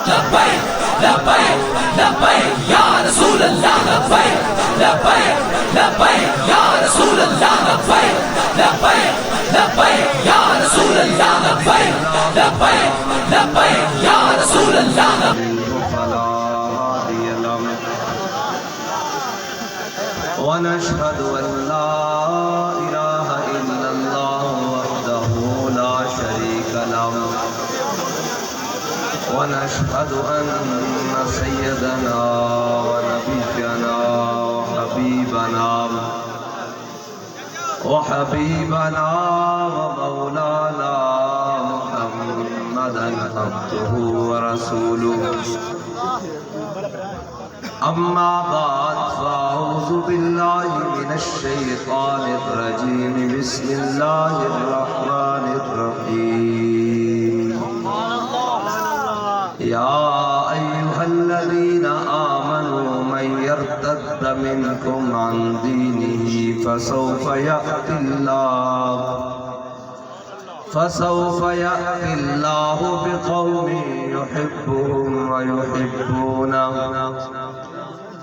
لبیک لبیک لبیک یا رسول اللہ لبیک لبیک لبیک یا رسول اللہ لبیک لبیک لبیک یا رسول اللہ لبیک لبیک لبیک یا رسول اللہ ونشهد أن لا إله إلا الله وحده لا شريك له ونشهد أن سيدنا ونبينا وحبيبنا ومولانا محمدا عبده ورسوله أما بعد فأعوذ بالله من الشيطان الرجيم بسم الله الرحمن الرحيم يا أيها الذين آمنوا من يرتد منكم عن دينه فسوف يأتي الله بقوم يحبهم ويحبونه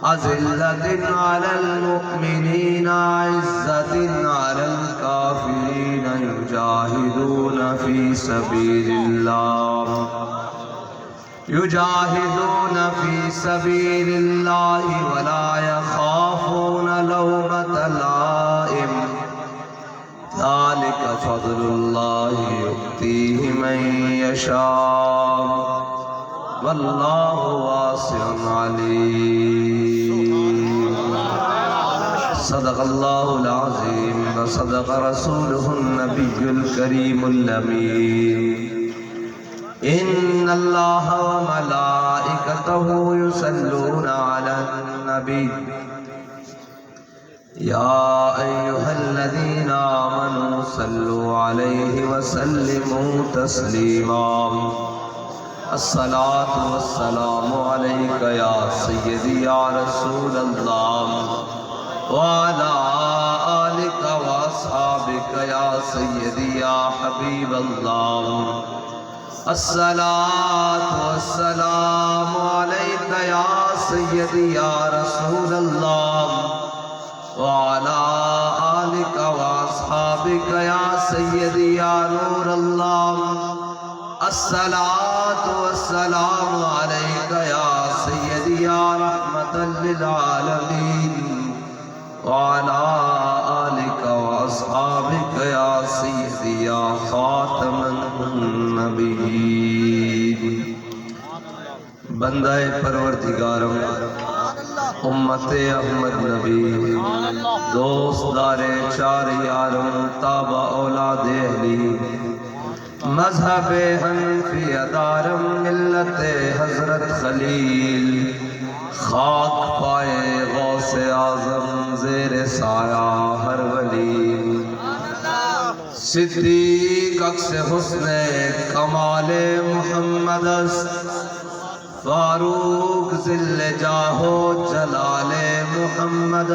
أذلة على المؤمنين عزة على الكافرين يجاهدون في سبيل الله ولا يخافون لومة لائم ذلك فضل الله يؤتيه من يشاء والله واسع عليم صدق الله العظيم وصدق رسوله النبي الكريم الأمين إن الله وملائكته يصلون على النبي يا أيها الذين آمنوا صلوا عليه وسلموا تسليما الصلاة والسلام عليك يا سيدي يا رسول الله وعلى آلك وأصحابك يا سيدي يا حبيب الله الصلاة والسلام عليك يا سيدي يا رسول الله وعلى آلك وأصحابك يا سيدي يا نور الله الصلاة والسلام عليك يا سيدي يا رحمة للعالمين وعلى آلك وأصحابك يا سيدي يا خاتم النبيين بندہ پروردگارم امت احمد نبی دوست دار چار یارم تابع اولاد اہلی مذہب حنفی ادارم ملت حضرت خلیل خاک پائے غوث اعظم زیر سایہ ہر ولی صدیق عکس حسن کمال محمد فاروق ذل جاہو جلال محمد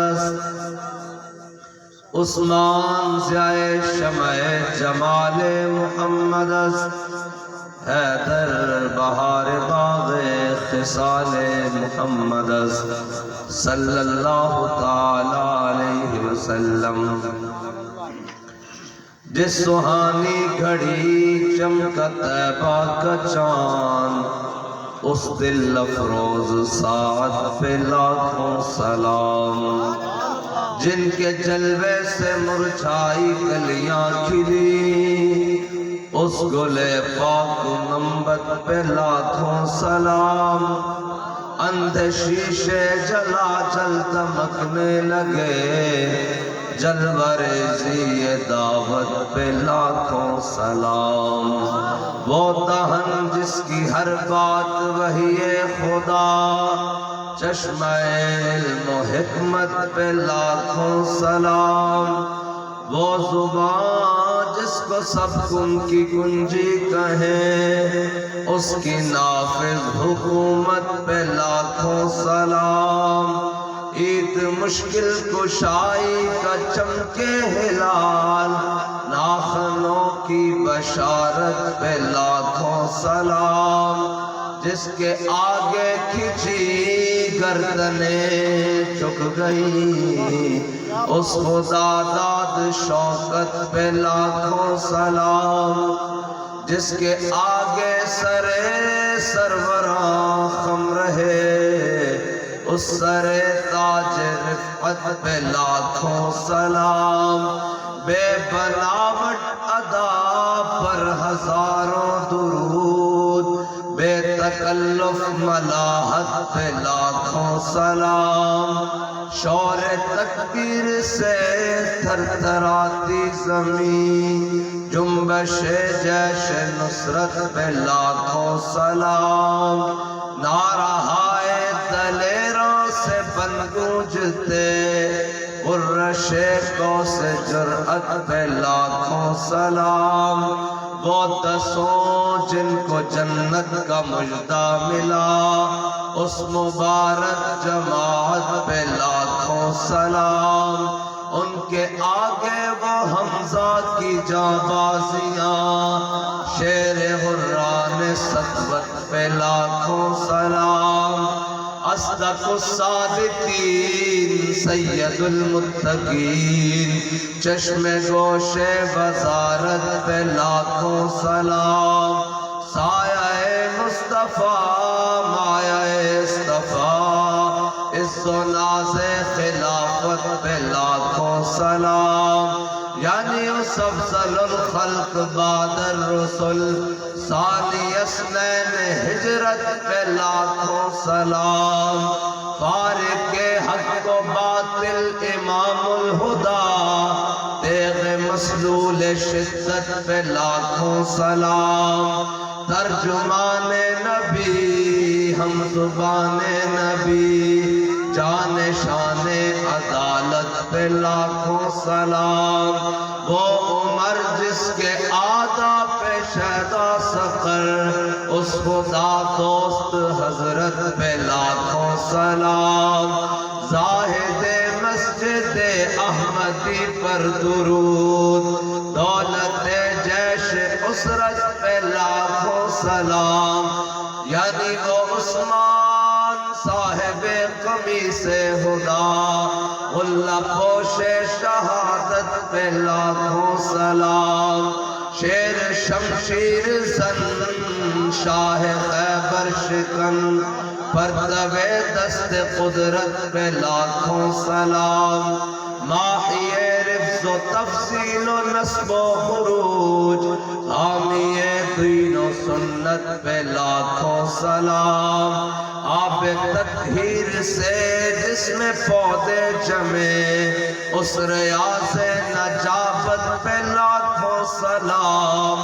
عثمان ضیائے شمع جمال محمد حیدر بہار باغ خصال محمد صلی اللہ تعالی علیہ وسلم جس سہانی گھڑی چمکا طیبہ کا چاند اس دل افروز ساعت پہ لاکھوں سلام جن کے جلوے سے مرجھائی کلیاں کھلی اس گل پاک نمبت پہ لاکھوں سلام اندھے شیشے جلا جل دمکنے لگے جلوریزی دعوت پہ لاکھوں سلام وہ دہن جس کی ہر بات وحی خدا چشمہ علم و حکمت پہ لاکھوں سلام وہ زبان جس کو سب کن کی کنجی کہیں اس کی نافذ حکومت پہ لاکھوں سلام عید مشکل کشائی کا چمکے ہلال ناخنوں کی بشارت پہ لاکھوں سلام جس کے آگے کھچی گردنیں جھک گئی، اس خدا داد شوکت پہ لاکھوں سلام، جس کے آگے سروراں خم رہے، اس سر تاج رفعت پہ لاکھوں سلام، بے بناوٹ ادا پر ہزاروں درود، بے تکلف ملاحت پہ لاکھوں سلام، شور تکبیر سے تھر تھراتی زمین، جنبش جیش نصرت پہ لاکھوں سلام، نعرہائے دلیروں سے بن گونجتے، شیخوں سے جرأت پہ لاکھوں سلام، وہ دسوں جن کو جنت کا مژدہ ملا، اس مبارک جماعت پہ لاکھوں سلام، ان کے آگے وہ حمزہ کی جانبازیاں، شیر غران سطوت پہ لاکھوں سلام، اصدق الصادقین سید المتقین، چشم گوش وزارت پہ لاکھوں سلام، سایہ مصطفیٰ مایہ اصطفیٰ، عز و ناز خلافت پہ لاکھوں سلام، یعنی اس افضل الخلق بعد الرسل، ثانی اثنین ہجرت پہ لاکھوں سلام، فارق حق و باطل امام الہدا، تیغ مسلول شدت پہ لاکھوں سلام، ترجمان نبی ہم زبان نبی، جان شان عدالت پہ لاکھوں سلام، وہ عمر جس کے آدھا پہ شہدہ سقر، اس خدا دوست حضرت پہ لاکھوں سلام، زاہد مسجد احمدی پر درود، دولت جیش اسرت پہ لاکھوں سلام، یعنی وہ عثمان صاحب قمیص ہدا، غلہ پوش شہادت پہ لاکھوں سلام، شیر شمشیر زن شاہ خیبر شکن، پرتو دست قدرت پہ لاکھوں سلام، ماحی رفظ و تفصیل و نصب و خروج، حامی دین و سنت پہ لاکھوں سلام، آب تطہیر سے جس میں پودے جمے، اس ریاض نجابت پہ لاکھوں سلام،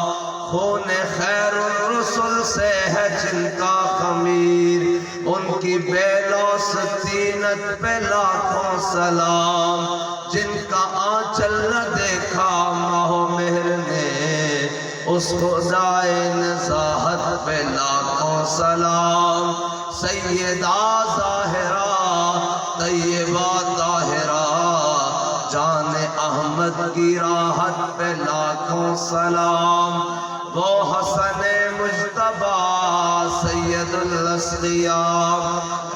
خون خیر الرسل سے ہے جن کا خمیر، ان کی بے لوث طینت پہ لاکھوں سلام، جن کا آنچل نہ دیکھا ماہ و مہر نے، اس خدائے نزاہت پہ لاکھوں سلام، سیدہ ظاہرہ طیبہ طاہرہ، جان احمد کی راحت پہ لاکھوں سلام، وہ حسن مجتبیٰ سید الاسقیاء،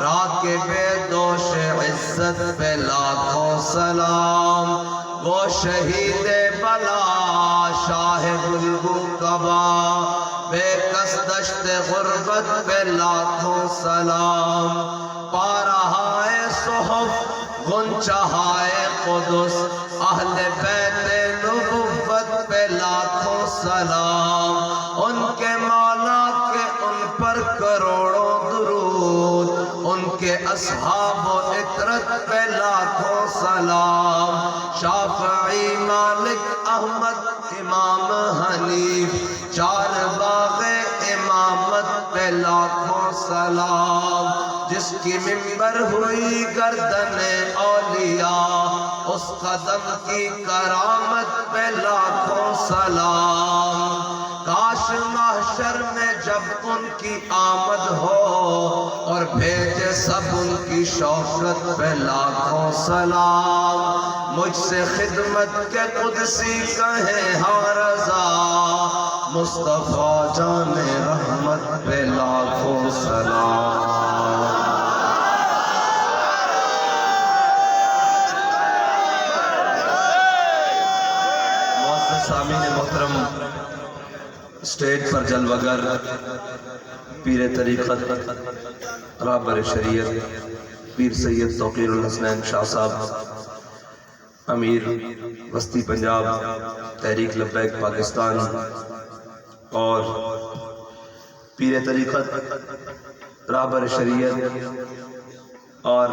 راکب دوش عزت پہ لاکھوں سلام، وہ شہید بلا شاہ گلگو کبا، بے کس دشت غربت پہ لاکھوں سلام، پارہائے صحف غنچہائے قدس، اہل بیت نبوت پہ لاکھوں سلام، ان کے مولا کے ان پر کروڑوں درود، ان کے اصحاب و اطرت پہ لاکھوں سلام، شافعی مالک احمد امام حنیف، چار باغ امامت پہ لاکھوں سلام، جس کی منبر ہوئی گردن اولیاء، اس قدم کی کرامت پہ لاکھوں سلام، کاش محشر میں جب ان کی آمد ہو، اور بھیجے سب ان کی شوکت پہ لاکھوں سلام، مجھ سے خدمت کے قدسی کہیں ہاں رضا، مصطفیٰ جان رحمت پہ لاکھوں سلام۔ معزز سامعین محترم، اسٹیج پر جلوگر پیر طریقت رہبر شریعت پیر سید توقیر الحسنین شاہ صاحب، امیر وسطی پنجاب تحریک لبیک پاکستان، اور پیر طریقت رہبر شریعت، اور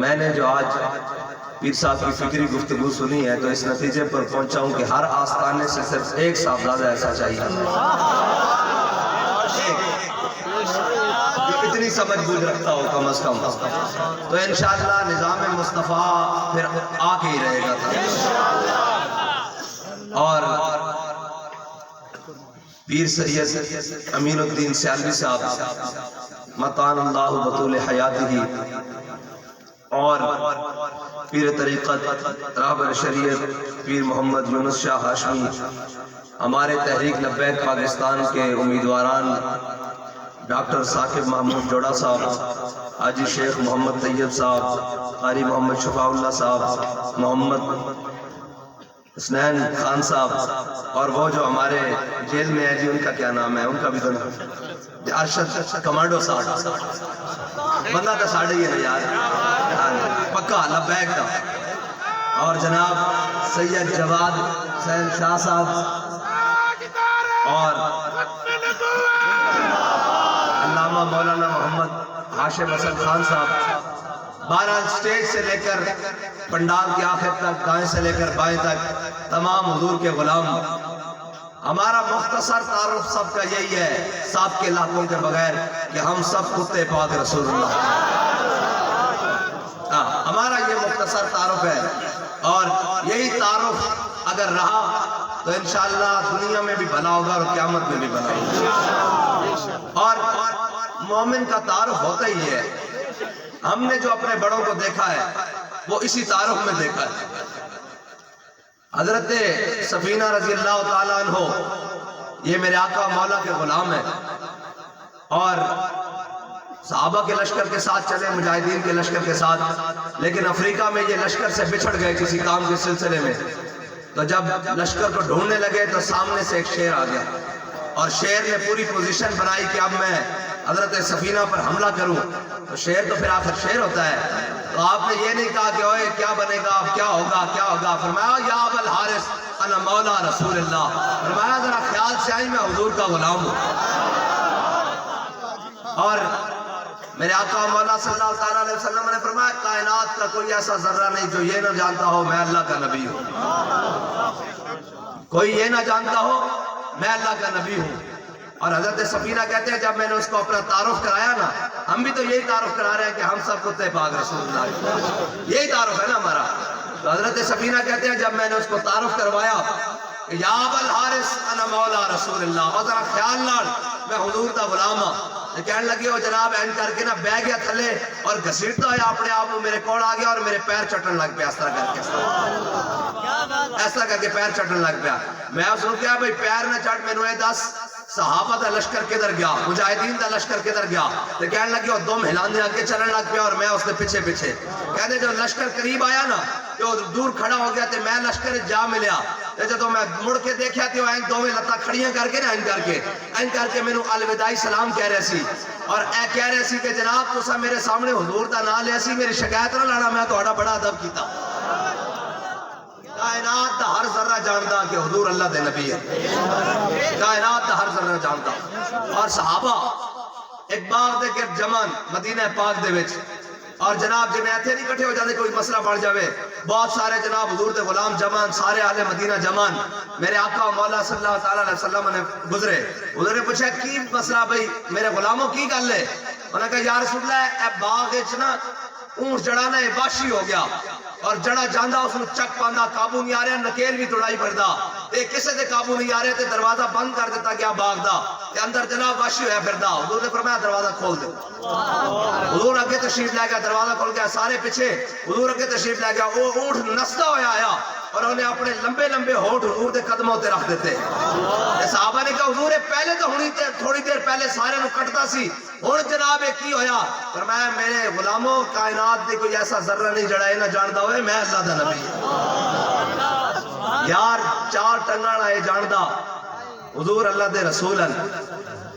میں نے جو آج پیر صاحب کی فکری گفتگو سنی ہے تو اس نتیجے پر پہنچا ہوں کہ ہر آستانے سے صرف ایک صاحبزادہ ایسا چاہیے، اتنی سمجھ بوجھ رکھتا ہو کم از کم، تو انشاءاللہ نظام مصطفیٰ پھر آ کے ہی رہے گا۔ اور پیر سید امین الدین سیالوی صاحب متان اللہ بطول حیاتہ، اور پیر طریقت رہبر شریعت پیر محمد یونس شاہ ہاشمی، ہمارے تحریک لبیک پاکستان کے امیدواران ڈاکٹر ثاقب محمود جوڑا صاحب، حاجی شیخ محمد طیب صاحب، قاری محمد شفاء اللہ صاحب، محمد حسنین خان صاحب، اور وہ جو ہمارے جیل میں ہے جی ان کا کیا نام ہے، ان کا بھی تو نام ارشد کمانڈو صاحب، بندہ تو ساڑھے ہی ہے نا یار، پکا لبیک کا، اور جناب سید جواد حسین شاہ صاحب، اور علامہ مولانا محمد ہاشم حسن خان صاحب۔ بہرحال سٹیج سے لے کر پنڈال کے آخر تک، دائیں سے لے کر بائیں تک تمام حضور کے غلام، ہمارا مختصر تعارف سب کا یہی ہے سب کے لاکھوں کے بغیر کہ ہم سب کتے پاک رسول اللہ، ہمارا یہ مختصر تعارف ہے، اور یہی تعارف اگر رہا تو انشاءاللہ دنیا میں بھی بھلا ہوگا اور قیامت میں بھی بھلا ہوگا۔ اور مومن کا تعارف ہوتا ہی ہے، ہم نے جو اپنے بڑوں کو دیکھا ہے وہ اسی تعارف میں دیکھا ہے۔ حضرت سفینہ رضی اللہ تعالیٰ عنہ یہ میرے آقا مولا کے غلام ہیں، اور صحابہ کے لشکر کے ساتھ چلے، مجاہدین کے لشکر کے ساتھ، لیکن افریقہ میں یہ لشکر سے بچھڑ گئے کسی کام کے سلسلے میں، تو جب لشکر کو ڈھونڈنے لگے تو سامنے سے ایک شیر آ گیا، اور شیر نے پوری پوزیشن بنائی کہ اب میں حضرت سفینہ پر حملہ کروں، تو شیر تو پھر آخر شیر ہوتا ہے، تو آپ نے یہ نہیں کہا کہ اوئے کیا بنے گا، اب کیا ہوگا کیا ہوگا، فرمایا یا ابا الحارث انا مولا رسول اللہ، فرمایا ذرا خیال سے آئی میں حضور کا غلام ہوں۔ اور میرے آقا مولا صلی اللہ علیہ وسلم نے فرمایا کائنات کا کوئی ایسا ذرہ نہیں جو یہ نہ جانتا ہو میں اللہ کا نبی ہوں، کوئی یہ نہ جانتا ہو میں اللہ کا نبی ہوں۔ اور حضرت سفینہ کہتے ہیں جب میں نے اس کو اپنا تعارف کرایا نا، ہم بھی تو یہی تعارف کرا رہے ہیں کہ ہم سب کتے پاک رسول اللہ، یہی تعارف ہے نا ہمارا۔ تو حضرت سفینہ کہتے ہیں جب میں نے اس کو تعارف کروایا کہ یا ابا الحارث انا مولا رسول اللہ، اور ذرا خیال نال میں حضور دا غلام ہاں، کہنے لگے وہ جناب این کر کے نا بہ گیا تھلے اور گھسیٹتا ہے اپنے آپ میرے کوڑ آ گیا اور میرے پیر چٹن لگ پیا، اس طرح کر کے پیر چٹن لگ پیا۔ میں اس نے کہا بھئی پیر نہ چٹ، میں نے دس صحابہ دا لشکر کدھر گیا، مجاہدین دا لشکر کدھر گیا، تو کہنے لگے وہ دم ہلانے آگے چلن لگ پیا اور میں اس نے پیچھے پیچھے۔ کہتے جب لشکر قریب آیا نا تو دور کھڑا ہو گیا، تو میں لشکر جا ملیا، تو میں مڑ کے دیکھا تو این دو میں لتا کھڑیاں کر کے نا این کر کے میں نے الوداعی سلام کہہ رہے سی، اور اے کہہ رہے سی کہ جناب تسا میرے سامنے حضور دا نام لیا سی، میری شکایت نہ لانا، میں تو بڑا ادب کیتا۔ کائنات دا ہر ذرہ جانتا کہ حضور اللہ دے نبی ہے، کائنات دا ہر ذرہ جانتا۔ اور صحابہ ایک باغ دے کے جمان مدینہ پاک دے وچ، اور جناب جی میں ایتھے نہیں کٹھے ہو جاتے کوئی مسئلہ بڑھ جاوے، بہت سارے جناب حضور دے غلام جمان، سارے اہل مدینہ جمان، میرے آقا مولا صلی اللہ علیہ وسلم نے گزرے، حضور نے پوچھا کی مسئلہ بھئی میرے غلاموں کی گل ہے؟ انہوں نے کہا یا رسول اللہ اے باغ وچ نا اونٹ جڑانا ہے وحشی ہو گیا، اور جڑا جاندہ اس نے چک پاندہ، قابو نہیں آ رہا، نکیل بھی توڑائی پڑدا، ایک کسے دے قابو نہیں آ رہے تے دروازہ بند کر دیتا گیا باغ دا، تے اندر جناب واشی ہویا پھردا، حضور نے فرمایا دروازہ کھول دے. حضور اگے تشریف لے گیا، دروازہ کھول گیا، سارے پیچھے. حضور اگے تشریف لے گیا، وہ اونٹ نستا ہویا آیا اور انہیں اپنے لمبے لمبے ہونٹ حضور دے قدموں تے رکھ دیتے. صحابہ نے کہا حضور پہلے تو تھوڑی دیر پہلے سارے نو کٹتا سی، ہن جناب کی ہویا؟ فرمایا میرے غلاموں کائنات دے کوئی ایسا ذرہ نہیں جڑا یہ نہ جاندا ہوئے میں اللہ دا نبی یار. 4 ٹنگاں اے جاندا حضور اللہ دے رسول ہیں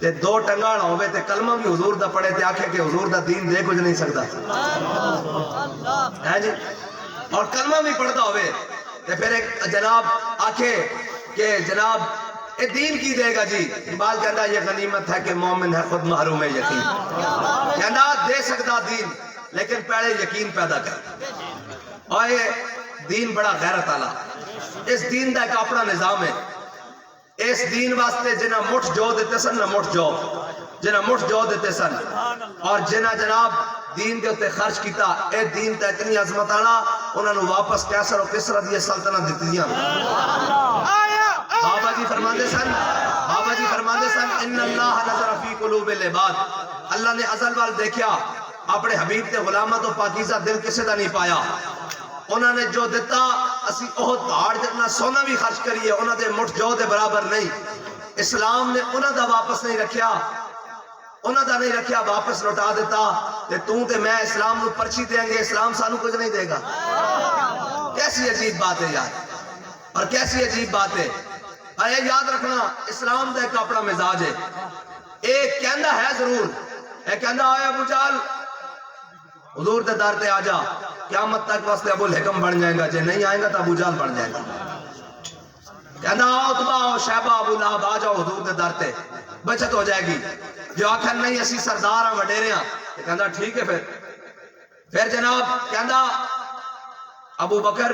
تے 2 ٹنگاں ہوے تے کلمہ بھی حضور دا پڑھے تے آکھے کہ حضور دا دین دے کچھ نہیں سکدا ہے جی، اور کلمہ بھی پڑھتا ہوئے تے پھر ایک جناب آکھے کہ جناب اے دین کی دے گا جی؟ اقبال کہنا یہ غنیمت ہے کہ مومن ہے خود محروم ہے یقین. کہنا دے سکتا دین لیکن پہلے یقین پیدا کر. اور یہ دین بڑا غیرت والا، اس دین دا ایک اپنا نظام ہے. اس دین واسطے جنہ مٹھ جو دیتے سن نہ مٹھ جو، جنہ مٹھ جو دیتے سن اور جنہ جناب دین کے اتے خرچ کیتا، اے دین تا اتنی عظمت آنا انہوں نے واپس کیسر و کسرا دیئے سلطنت دیتی دیا. بابا جی فرماندے سن، بابا جی فرماندے سن ان اللہ نظر فی قلوب العباد، اللہ نے ازل وال دیکھیا اپنے حبیب تے غلامت و پاکیزہ دل کسے دا نہیں پایا. انہوں نے جو دیتا اسی احد پہاڑ جتنا سونا بھی خرچ کریے انہوں نے مٹھ جو دے برابر نہیں. اسلام نے انہوں دا واپس نہیں رکھیا، انہوں دا نہیں رکھیا، واپس لوٹا دیتا. تے میں اسلام نو پرچی دیں گے، اسلام سانو کچھ نہیں دے گا. کیسی عجیب بات ہے یار، اور کیسی عجیب بات ہے. اے یاد رکھنا اسلام دا ایک اپنا مزاج ہے. ایک کہندہ ہے ضرور، ایک کہندہ آئے ابو جہل حضور دے در تے آجا، قیامت تک واسطے ابو الحکم بن جائے گا، جے نہیں آئیں گا تو ابو جہل بن جائے گا. کہندہ آؤ اتبا آؤ شہبہ ابو لہب آ جاؤ حضور دے در تے، بچت ہو جائے گی. جو آکھر نہیں اسی سردار ہیں وڈیرے ہیں، کہندہ ٹھیک ہے. پھر جناب کہندہ ابو بکر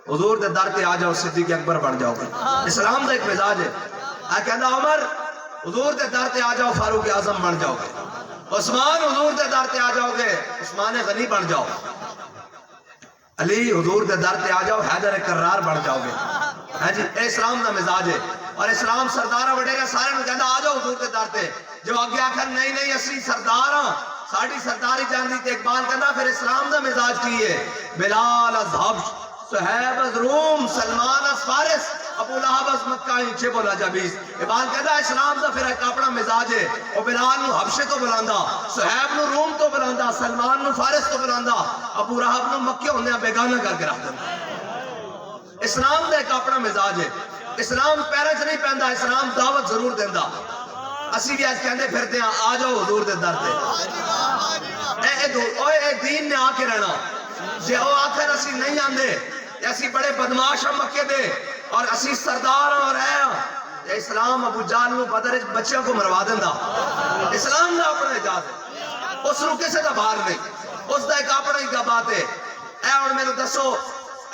حضور دے در تے آ جاؤ صدیق اکبر بن جاؤ گے. اسلام دا ایک مزاج ہے. کہندہ عمر حضور دے در تے آ جاؤ فاروق اعظم بن جاؤ گے. عثمان حضور دے در تے آ جاؤ گے عثمان غنی بن جاؤ. علی حضور دے در تے آ جاؤ حیدر کرار بن جاؤ گے. ہاں جی اے اسلام دا مزاج ہے. اور اسلام سردار وڈیرا سارے نو کہندا آ جاؤ حضور دے در تے. جو آگے آکھر نہیں نہیں اسی سردار ہاں ساڑی سرداری جاندی تے اقبال کہندا پھر اسلام دا مزاج کی ہے. بلال از حبش، صہیب از روم، سلمان از فارس، ابو لہب از مکہ انچے بولا جبیس. اقبال کہندا اسلام دا پھر ایک اپنا مزاج ہے. وہ بلال نو حبشے تو بلاندا، صہیب نو روم تو بلاندا، سلمان نو فارس تو بلاندا، ابو لہب نو مکہ ہوندے بیگانہ کر کے رکھ دیندا. اسلام دا ایک اپنا مزاج ہے. اسلام پیرے چ نہیں پہندا، اسلام دعوت ضرور دیندا. اسی بھی آج کہندے پھرتے ہیں آ جاؤ حضور دے در تے. اے دین نے آ کے رہنا. جے او آخر اسی نہیں آندے اسی بڑے بدماش ہم مکے دے اور اسی سردار اور اے اسلام ابو جہل نو بدر بچیاں کو مروا دیندا. اسلام دا اپنا اجازت ہے، اس نو کسے دا باہر نہیں، اس دا ایک اپنا ہی بات ہے. اے ہن مینوں دسو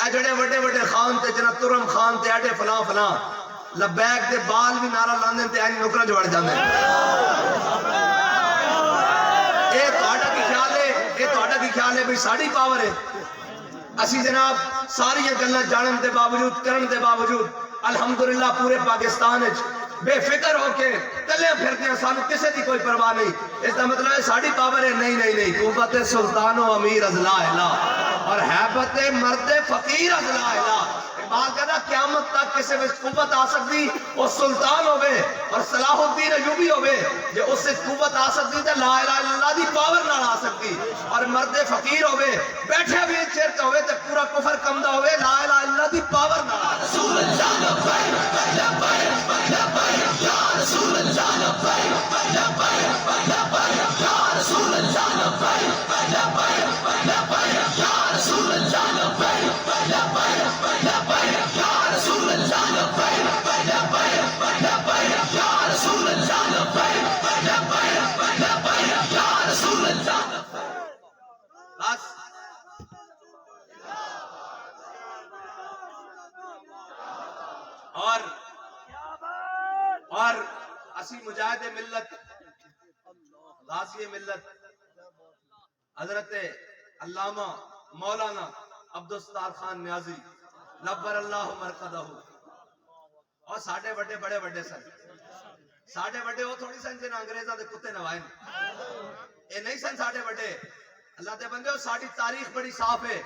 اے جڑے وڈے وڈے خان تے جناب ترم خان تے ایڈے فلاں فلاں لبیک دے بال بھی نعرہ لاندے تے اینی نکراں جوڑ جاندے. اے تہاڈا کی خیال ہے؟ اے تہاڈا کی خیال ہے بھئی ساڈی پاور ہے؟ اسی جناب ساری گلاں جانن دے باوجود کرن دے باوجود الحمدللہ پورے پاکستان وچ بے فکر ہو کے کلے پھرتے ہیں، سانو کسے دی کوئی پرواہ نہیں. اس کا مطلب ہے ساڑی پاور ہے؟ نہیں نہیں نہیں. قوت سلطان و امیر از لا الہ اور حیبت مرد فقیر از لا الہ. اقبال کہنا قیامت تک کسے میں قوت آ سکتی وہ سلطان ہوئے اور صلاح الدین ایوبی ہوئے. جو اس سے قوت آ سکتی تو لا الہ الا اللہ دی پاور نہ آ سکتی. اور مرد فقیر ہوئے بیٹھے بھی چرک ہوئے تو پورا کفر کمدہ ہوئے لا الہ الا اللہ دی پاور نہ آ سکتی. رسول اللہ لبیک لبیک لبیک یا رسول اللہ لبیک لبیک لبیک یا رسول اللہ لبیک لبیک لبیک یا رسول اللہ لبیک لبیک لبیک یا رسول اللہ لبیک لبیک لبیک یا رسول اللہ لبیک لبیک لبیک یا رسول اللہ. بس اور اسی مجاہد ملت غازی ملت حضرت علامہ مولانا عبدالستار خان نیازی نبر اللہ مرقدہ اور ساڑھے بڑے بڑے بڑے سن ساڈے بڑے وہ تھوڑی سن جنہاں انگریزاں دے کتے نوائے اے نہیں سن ساڈے بڑے. اللہ دے بندے ساڈی تاریخ بڑی صاف ہے.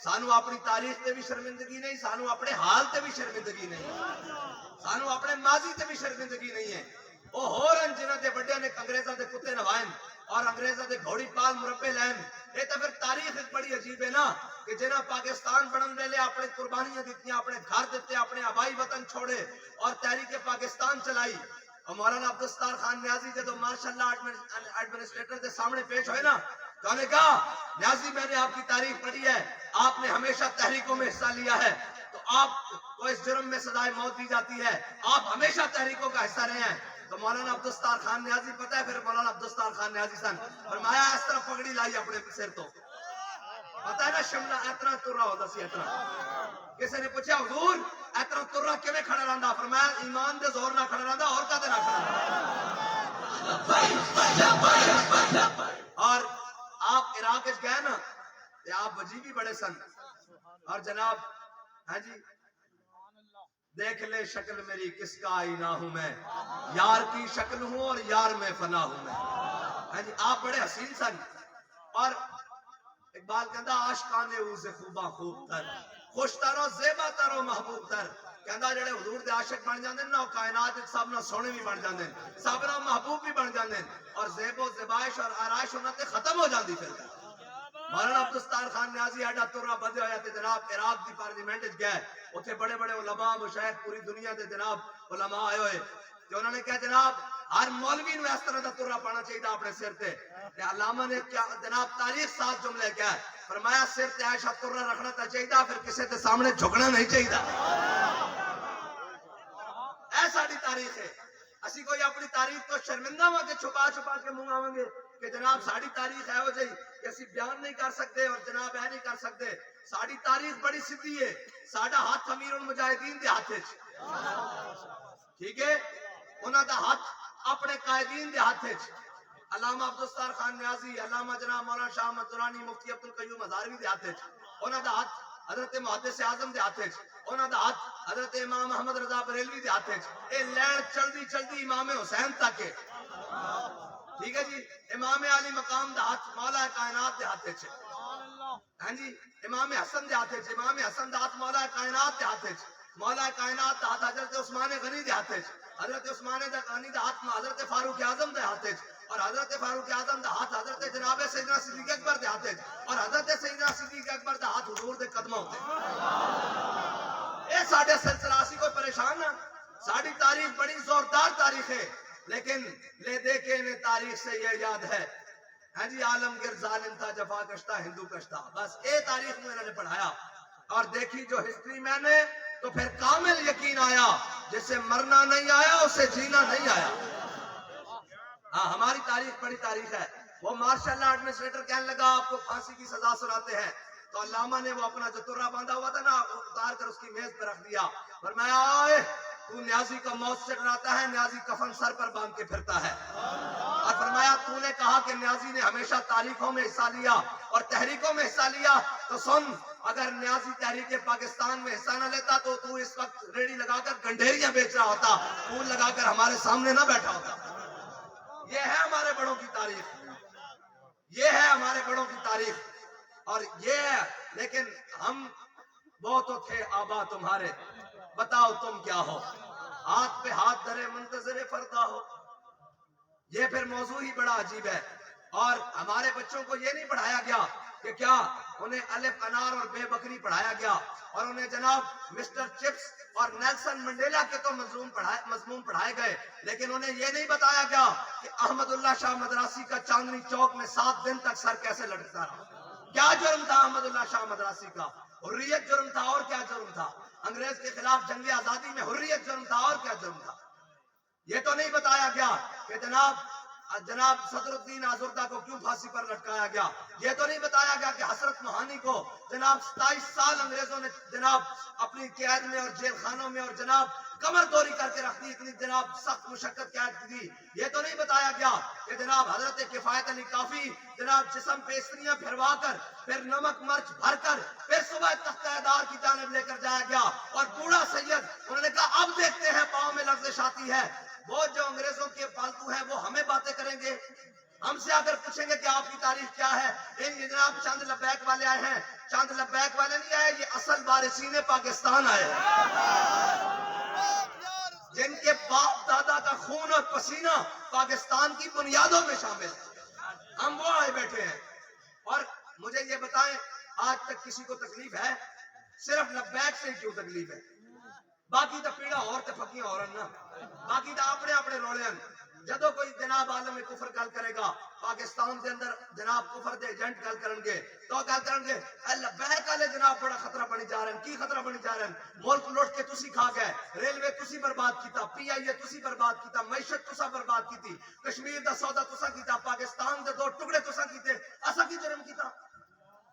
سانو اپنی تاریخ تے بھی شرمندگی نہیں, سانو اپنے حال تے بھی شرمندگی نہیں, سانو اپنے ماضی تے بھی شرمندگی نہیں ہے. وہ ہورن جنہاں دے بڑے نے انگریزاں دے کتے نوائے اور انگریزاں دے گھوڑی پال مربے لین. یہ تو پھر تاریخ بڑی عجیب ہے نا کہ جنہاں پاکستان بنن ویلے اپنے قربانیاں دیتی, اپنے گھر دیتے, اپنے آبائی وطن چھوڑے اور تحریک پاکستان چلائی. اور مولانا عبدالستار خان نیازی جدو ماشاءاللہ ایڈمنسٹریٹر کے سامنے پیش ہوئے نا تو انہوں نے کہا نیازی میں نے آپ کی تاریخ پڑھی ہے, آپ نے ہمیشہ تحریکوں میں حصہ لیا ہے, تو آپ کو اس جرم میں سزائے موت دی جاتی ہے, آپ ہمیشہ تحریکوں کا حصہ رہے ہیں. تو مولانا عبدالستار خان نیازی پتہ ہے پھر مولانا عبدالستار خان نیازی سن فرمایا اس طرح پگڑی لائی اپنے سر تو پتہ ہے نا شملہ اتنا ترا ہوتا سی اتنا. کسی نے پوچھا حضور اتنا ترا کیویں کھڑا رہندا؟ فرمایا ایمان دے زور نہ کھڑا رہندا اور کدے نہ کھڑا رہندا. اور آپ عراق وچ گئے نا تے آپ وجی بھی بڑے سن اور جناب ہاں جی دیکھ لے شکل میری کس کا آئینہ ہوں میں, یار کی شکل ہوں اور یار میں فنا ہوں میں. ہاں جی آپ بڑے حسین سن اور اقبال کہندا عاشقانے او سے خوباں خوب تر, خوش تر اور زیبا تر اور محبوب تر. کہندا جڑے حضور دے عاشق بن جاندے نا کائنات وچ سب نال سونے بھی بن جاندے, سب نال محبوب بھی بن جاندے اور زیب و زبائش اور آرائش انہاں تے ختم ہو جاندی. پھر مولانا عبدالستار خان نیازی ایڈا ترا بدے ہویا تے جناب عراق دی پارلیمنٹ وچ گئے, اوتھے بڑے بڑے علماء مشائخ پوری دنیا دے جناب علماء آئے ہوئے تے انہوں نے کہا جناب ہر مولوی نو اس طرح دا ترا پانا چاہیے اپنے سر تے. تے علامہ نے کیا جناب تاریخ 7 جملے کہا فرمایا سر تے ایسا ترا رکھنا تا چاہیے پھر کسی تے سامنے جھکنا نہیں چاہیے. اے ساری تاریخ ہے. اسی کوئی اپنی تاریخ کو شرمندہ ہوا کہ چھپا چھپا کے منہ آویں گے کہ جناب ساری تاریخ ہے ہو جائی کہ اسی بیان نہیں کر سکتے اور جناب ہے نہیں کر سکتے. ساری تاریخ بڑی سیدھی ہے. ساڈا ہاتھ امیر المجاہدین دے ہاتھ وچ, ٹھیک ہے, انہاں دا ہاتھ اپنے قائدین دے ہاتھ وچ. علامہ عبدالستار خان نیازی, علامہ جناب مولانا شاہ احمد درانی, مفتی عبدالقیوم ہزاروی دے ہاتھ وچ, انہاں دا ہاتھ حضرت محدث اعظم دے ہاتھ وچ, انہاں دا ہاتھ حضرت امام احمد رضا بریلوی دے ہاتھ وچ. اے لین چلدی چلدی امام حسین تک ہے, ٹھیک ہے جی. امام علی مقام دا ہاتھ مولا کائنات دے ہاتھ وچ, ہاں جی. امام حسن دے ہاتھ وچ, امام حسن دا ہاتھ مولا کائنات دے ہاتھ وچ, مولا کائنات دا ہاتھ حضرت عثمان غنی دے ہاتھ وچ, حضرت عثمان غنی دا ہاتھ حضرت فاروق اعظم دے ہاتھ وچ, اور حضرت فاروق اعظم دا ہاتھ حضرت جناب سیدنا صدیق اکبر دے ہاتھ وچ, اور حضرت سیدنا صدیق اکبر دا ہاتھ حضور دے قدموں تے. اے ساڈے سلسلہ اسی کوئی پریشان نہ. ساڈی تاریخ بڑی زوردار تاریخ ہے لیکن لے دے کے انہیں تاریخ سے یہ یاد ہے ہاں جی عالمگیر ظالم تھا جفا کشتا ہندو کشتا. بس اے تاریخ میں انہوں نے پڑھایا اور دیکھی جو ہسٹری میں نے تو پھر کامل یقین آیا جسے مرنا نہیں آیا اسے جینا نہیں آیا. ہاں ہماری تاریخ بڑی تاریخ ہے. وہ ماشاءاللہ ایڈمنسٹریٹر کہنے لگا آپ کو پھانسی کی سزا سناتے ہیں تو علامہ نے وہ اپنا جو ترا باندھا ہوا تھا نا اتار کر اس کی میز پہ رکھ دیا. فرمایا آئے تو نیازی کا موت سے ڈراتا ہے, نیازی کفن سر پر باندھ کے پھرتا ہے. اور فرمایا تو نے کہا کہ نیازی نے ہمیشہ تاریخوں میں حصہ لیا اور تحریکوں میں حصہ لیا, تو سن اگر نیازی تحریک پاکستان میں حصہ نہ لیتا تو اس وقت ریڑی لگا کر گنڈیریاں بیچ رہا ہوتا, پھول لگا کر ہمارے سامنے نہ بیٹھا ہوتا. یہ ہے ہمارے بڑوں کی تاریخ, یہ ہے ہمارے بڑوں کی تاریخ. اور یہ ہے لیکن ہم وہ تو تھے آبا تمہارے, بتاؤ تم کیا ہو, ہاتھ پہ ہاتھ دھرے منتظر فردا ہو. یہ پھر موضوع ہی بڑا عجیب ہے. اور ہمارے بچوں کو یہ نہیں پڑھایا گیا کہ کیا انہیں الف انار اور بے بکری پڑھایا گیا اور انہیں جناب مسٹر چپس اور نیلسن منڈیلا کے تو مضمون پڑھائے گئے, لیکن انہیں یہ نہیں بتایا گیا کہ احمد اللہ شاہ مدراسی کا چاندنی چوک میں 7 دن تک سر کیسے لٹکتا رہا. کیا جرم تھا احمد اللہ شاہ مدراسی کا؟ حریت جرم تھا. اور کیا جرم تھا؟ انگریز کے خلاف جنگ آزادی میں حریت جرم تھا. اور کیا جرم تھا؟ یہ تو نہیں بتایا گیا کہ جناب صدر الدین آزردہ کو کیوں پھانسی پر لٹکایا گیا. یہ تو نہیں بتایا گیا کہ حسرت موہانی کو جناب 27 سال انگریزوں نے جناب اپنی قید میں اور جیل خانوں میں اور جناب کمر دوری کر کے رکھ دی, اتنی جناب سخت مشقت قید دی. یہ تو نہیں بتایا گیا کہ جناب حضرت کفایت علی کافی جناب جسم پہ استریاں پھروا کر پھر نمک مرچ بھر کر پھر صبح تختہ دار کی جانب لے کر جایا گیا اور بوڑھا سید انہوں نے کہا اب دیکھتے ہیں پاؤں میں لرزش آتی ہے. وہ جو انگریزوں کے پالتو ہیں وہ ہمیں باتیں کریں گے، ہم سے اگر پوچھیں گے کہ آپ کی تاریخ کیا ہے، یہ جناب چند لبیک والے آئے ہیں، چند لبیک والے نہیں آئے، یہ اصل وارثین پاکستان آئے ہیں، جن کے باپ دادا کا خون اور پسینہ پاکستان کی بنیادوں میں شامل ہے، ہم وہ آئے بیٹھے ہیں۔ اور مجھے یہ بتائیں آج تک کسی کو تکلیف ہے؟ صرف لبیک سے کیوں تکلیف ہے؟ باقی تو پیڑا اور تے پھکیاں اور نا، باقی تو اپنے اپنے رولے ہیں۔ جدو کوئی جناب عالم کفر گل کرے گا، پاکستان کے اندر جناب کفر دے ایجنٹ گل کرن گے تو گل کرن گے لبیک والے جناب بڑا خطرہ بنی جا رہے ہیں۔ کی خطرہ بنی جا رہے ہیں؟ ملک لوٹ کے تسی کھا گئے، ریلوے تسی برباد کیتا، پی آئی اے تسی برباد کیتا، معیشت تسا برباد کیتی، کشمیر دا سودا تسا کیتا، پاکستان دے 2 ٹکڑے تسا کیتے، اسا کی جرم کیتا؟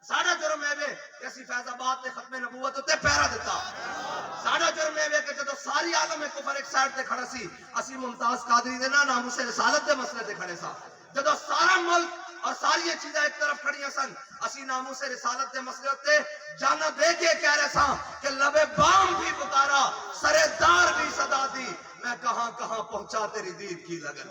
ساڑھا جرم ہے کہ اسی فیض آباد نے ختم نبوت تے پہرا دیتا، ساڑھا جرم ہے کہ جدو ساری عالم کفر ایک سائڈ تے کھڑا سی، اسی ممتاز قادری دے نا ناموس رسالت دے مسئلے تے کھڑے سا، جدو سارا ملک اور ساری یہ چیزیں ایک طرف کھڑیاں سن، اسی ناموس رسالت دے مسئلے تے جانا دے کے کہہ رہے سا کہ لبے بام بھی پکارا، سرے دار بھی صدا دی، میں کہاں کہاں پہنچا تیری دید کی لگن۔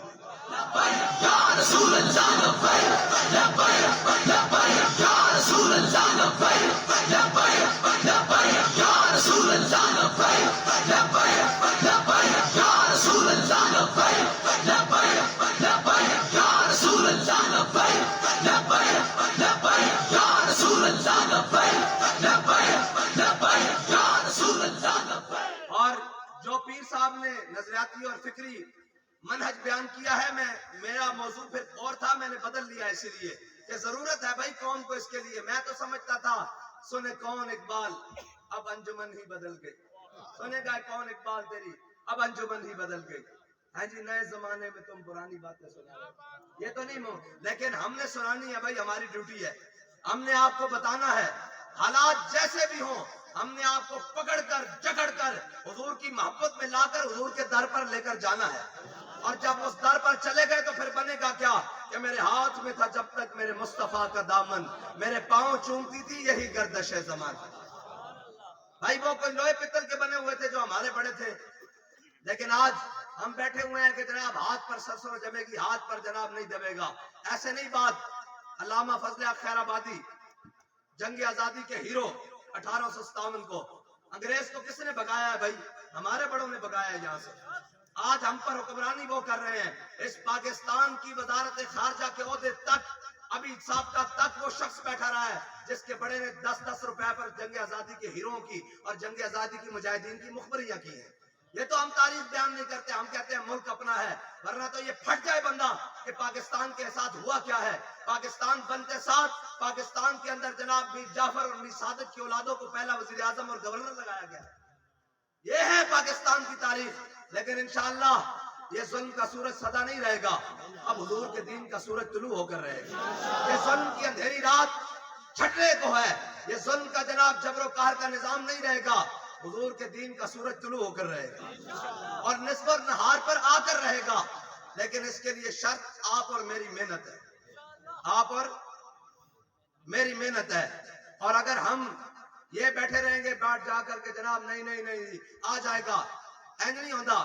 لبیک یا رسول اللہ لبیک لبیک لبیک یا رسول اللہ لبیک لبیک لبیک یا رسول اللہ لبیک لبیک لبیک یا رسول اللہ لبیک لبیک لبیک یا رسول اللہ لبیک لبیک لبیک یا رسول اللہ لبیک لبیک لبیک یا رسول اللہ لبیک۔ اور جو پیر صاحب نے نظریاتی اور فکری منہج بیان کیا ہے، میرا موضوع پھر اور تھا، میں نے بدل لیا اسی لیے کہ ضرورت ہے بھائی قوم کو اس کے لیے۔ میں تو سمجھتا تھا سنے کون اقبال اب انجمن ہی بدل گئی، سنے گا کون اقبال تیری اب انجمن ہی بدل گئی، ہاں جی نئے زمانے میں تم پرانی باتیں سنا رہے، یہ تو نہیں لیکن ہم نے سنانی ہے بھائی، ہماری ڈیوٹی ہے، ہم نے آپ کو بتانا ہے، حالات جیسے بھی ہوں ہم نے آپ کو پکڑ کر جکڑ کر حضور کی محبت میں لا کر حضور کے در پر لے کر جانا ہے، اور جب اس در پر چلے گئے تو پھر بنے گا کیا کہ میرے ہاتھ میں تھا جب تک میرے مصطفیٰ کا دامن، میرے پاؤں چومتی تھی یہی گردش زمان۔ بھائی وہ کوئی لوہے پتل کے بنے ہوئے تھے جو ہمارے بڑے تھے، لیکن آج ہم بیٹھے ہوئے ہیں کہ جناب ہاتھ پر سرسوں جمے گی، ہاتھ پر جناب نہیں دبے گا، ایسے نہیں بات۔ علامہ فضل حق خیر آبادی جنگ آزادی کے ہیرو، 1857 کو انگریز کو کس نے بھگایا ہے بھائی؟ ہمارے بڑوں نے بھگایا ہے یہاں سے۔ آج ہم پر حکمرانی وہ کر رہے ہیں، اس پاکستان کی وزارت خارجہ کے عہدے تک ابھی سابقہ تک وہ شخص بیٹھا رہا ہے جس کے بڑے نے 10-10 روپے پر جنگ آزادی کے ہیروں کی اور جنگ آزادی کی مجاہدین کی مخبریاں کی ہیں۔ یہ تو ہم تاریخ بیان نہیں کرتے، ہم کہتے ہیں ملک اپنا ہے، ورنہ تو یہ پھٹ جائے بندہ کہ پاکستان کے ساتھ ہوا کیا ہے۔ پاکستان بنتے ساتھ پاکستان کے اندر جناب میر جعفر اور میر صادق کی اولادوں کو پہلا وزیر اعظم اور گورنر لگایا گیا، یہ ہے پاکستان کی تاریخ۔ لیکن انشاءاللہ یہ ظلم کا سورج سدا نہیں رہے گا، اب حضور کے دین کا سورج طلوع ہو کر رہے گا۔ یہ ظلم کی اندھیری رات چھٹنے کو ہے، یہ ظلم کا جناب جبر و قہر کا نظام نہیں رہے گا، حضور کے دین کا سورج طلوع ہو کر رہے گا اور نصف اور نہار پر آ کر رہے گا۔ لیکن اس کے لیے شرط آپ اور میری محنت ہے، آپ اور میری محنت ہے۔ اور اگر ہم یہ بیٹھے رہیں گے بیٹھ جا کر کے جناب نہیں نہیں نہیں آ جائے گا، اینج نہیں ہوتا۔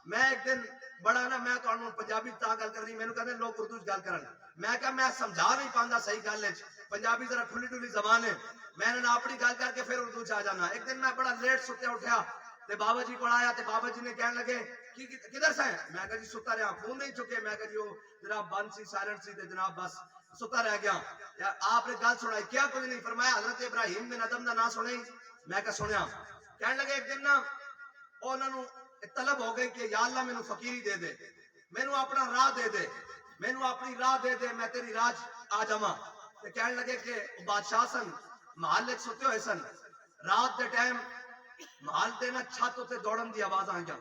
میں ایک دن بڑا نا میں تو انہوں پنجابی تا گل کرنی، میں نے کہتے ہیں لوگ اردو گل کرن، میں کہا میں سمجھا نہیں پاندہ صحیح گل ہے، پنجابی ذرا کھلی ڈولی زبان ہے، میں نے اپنی گل کر کے پھر اردو چاہ جانا۔ ایک دن میں بڑا لیٹ ستے اٹھیا تے بابا جی کو آیا تے بابا جی نے کہنے لگے کدھر سے ہیں؟ میں کہا جی ستا رہا، فون نہیں چکے، میں کہا جی وہ جناب بند سی سائلنٹ سی تے جناب بس ستا رہ گیا۔ آپ نے گل سنائی کیا؟ کچھ نہیں فرمایا حضرت ابراہیم بن ادم دا نام سنائی؟ میں کہا سنیا۔ کہنے لگے ایک دن نا انہوں نے طلب ہو گئی کہ یا اللہ میں نو فقیری دے دے، میں نو اپنا راہ دے دے، میں نو اپنی راہ دے دے، میں تیری راج آ جاواں۔ تے کہنے لگے کہ بادشاہ سن محل ستے ہوئے سن، رات دے ٹائم محل دے نا چھت تے دوڑن دی آواز آ گیا۔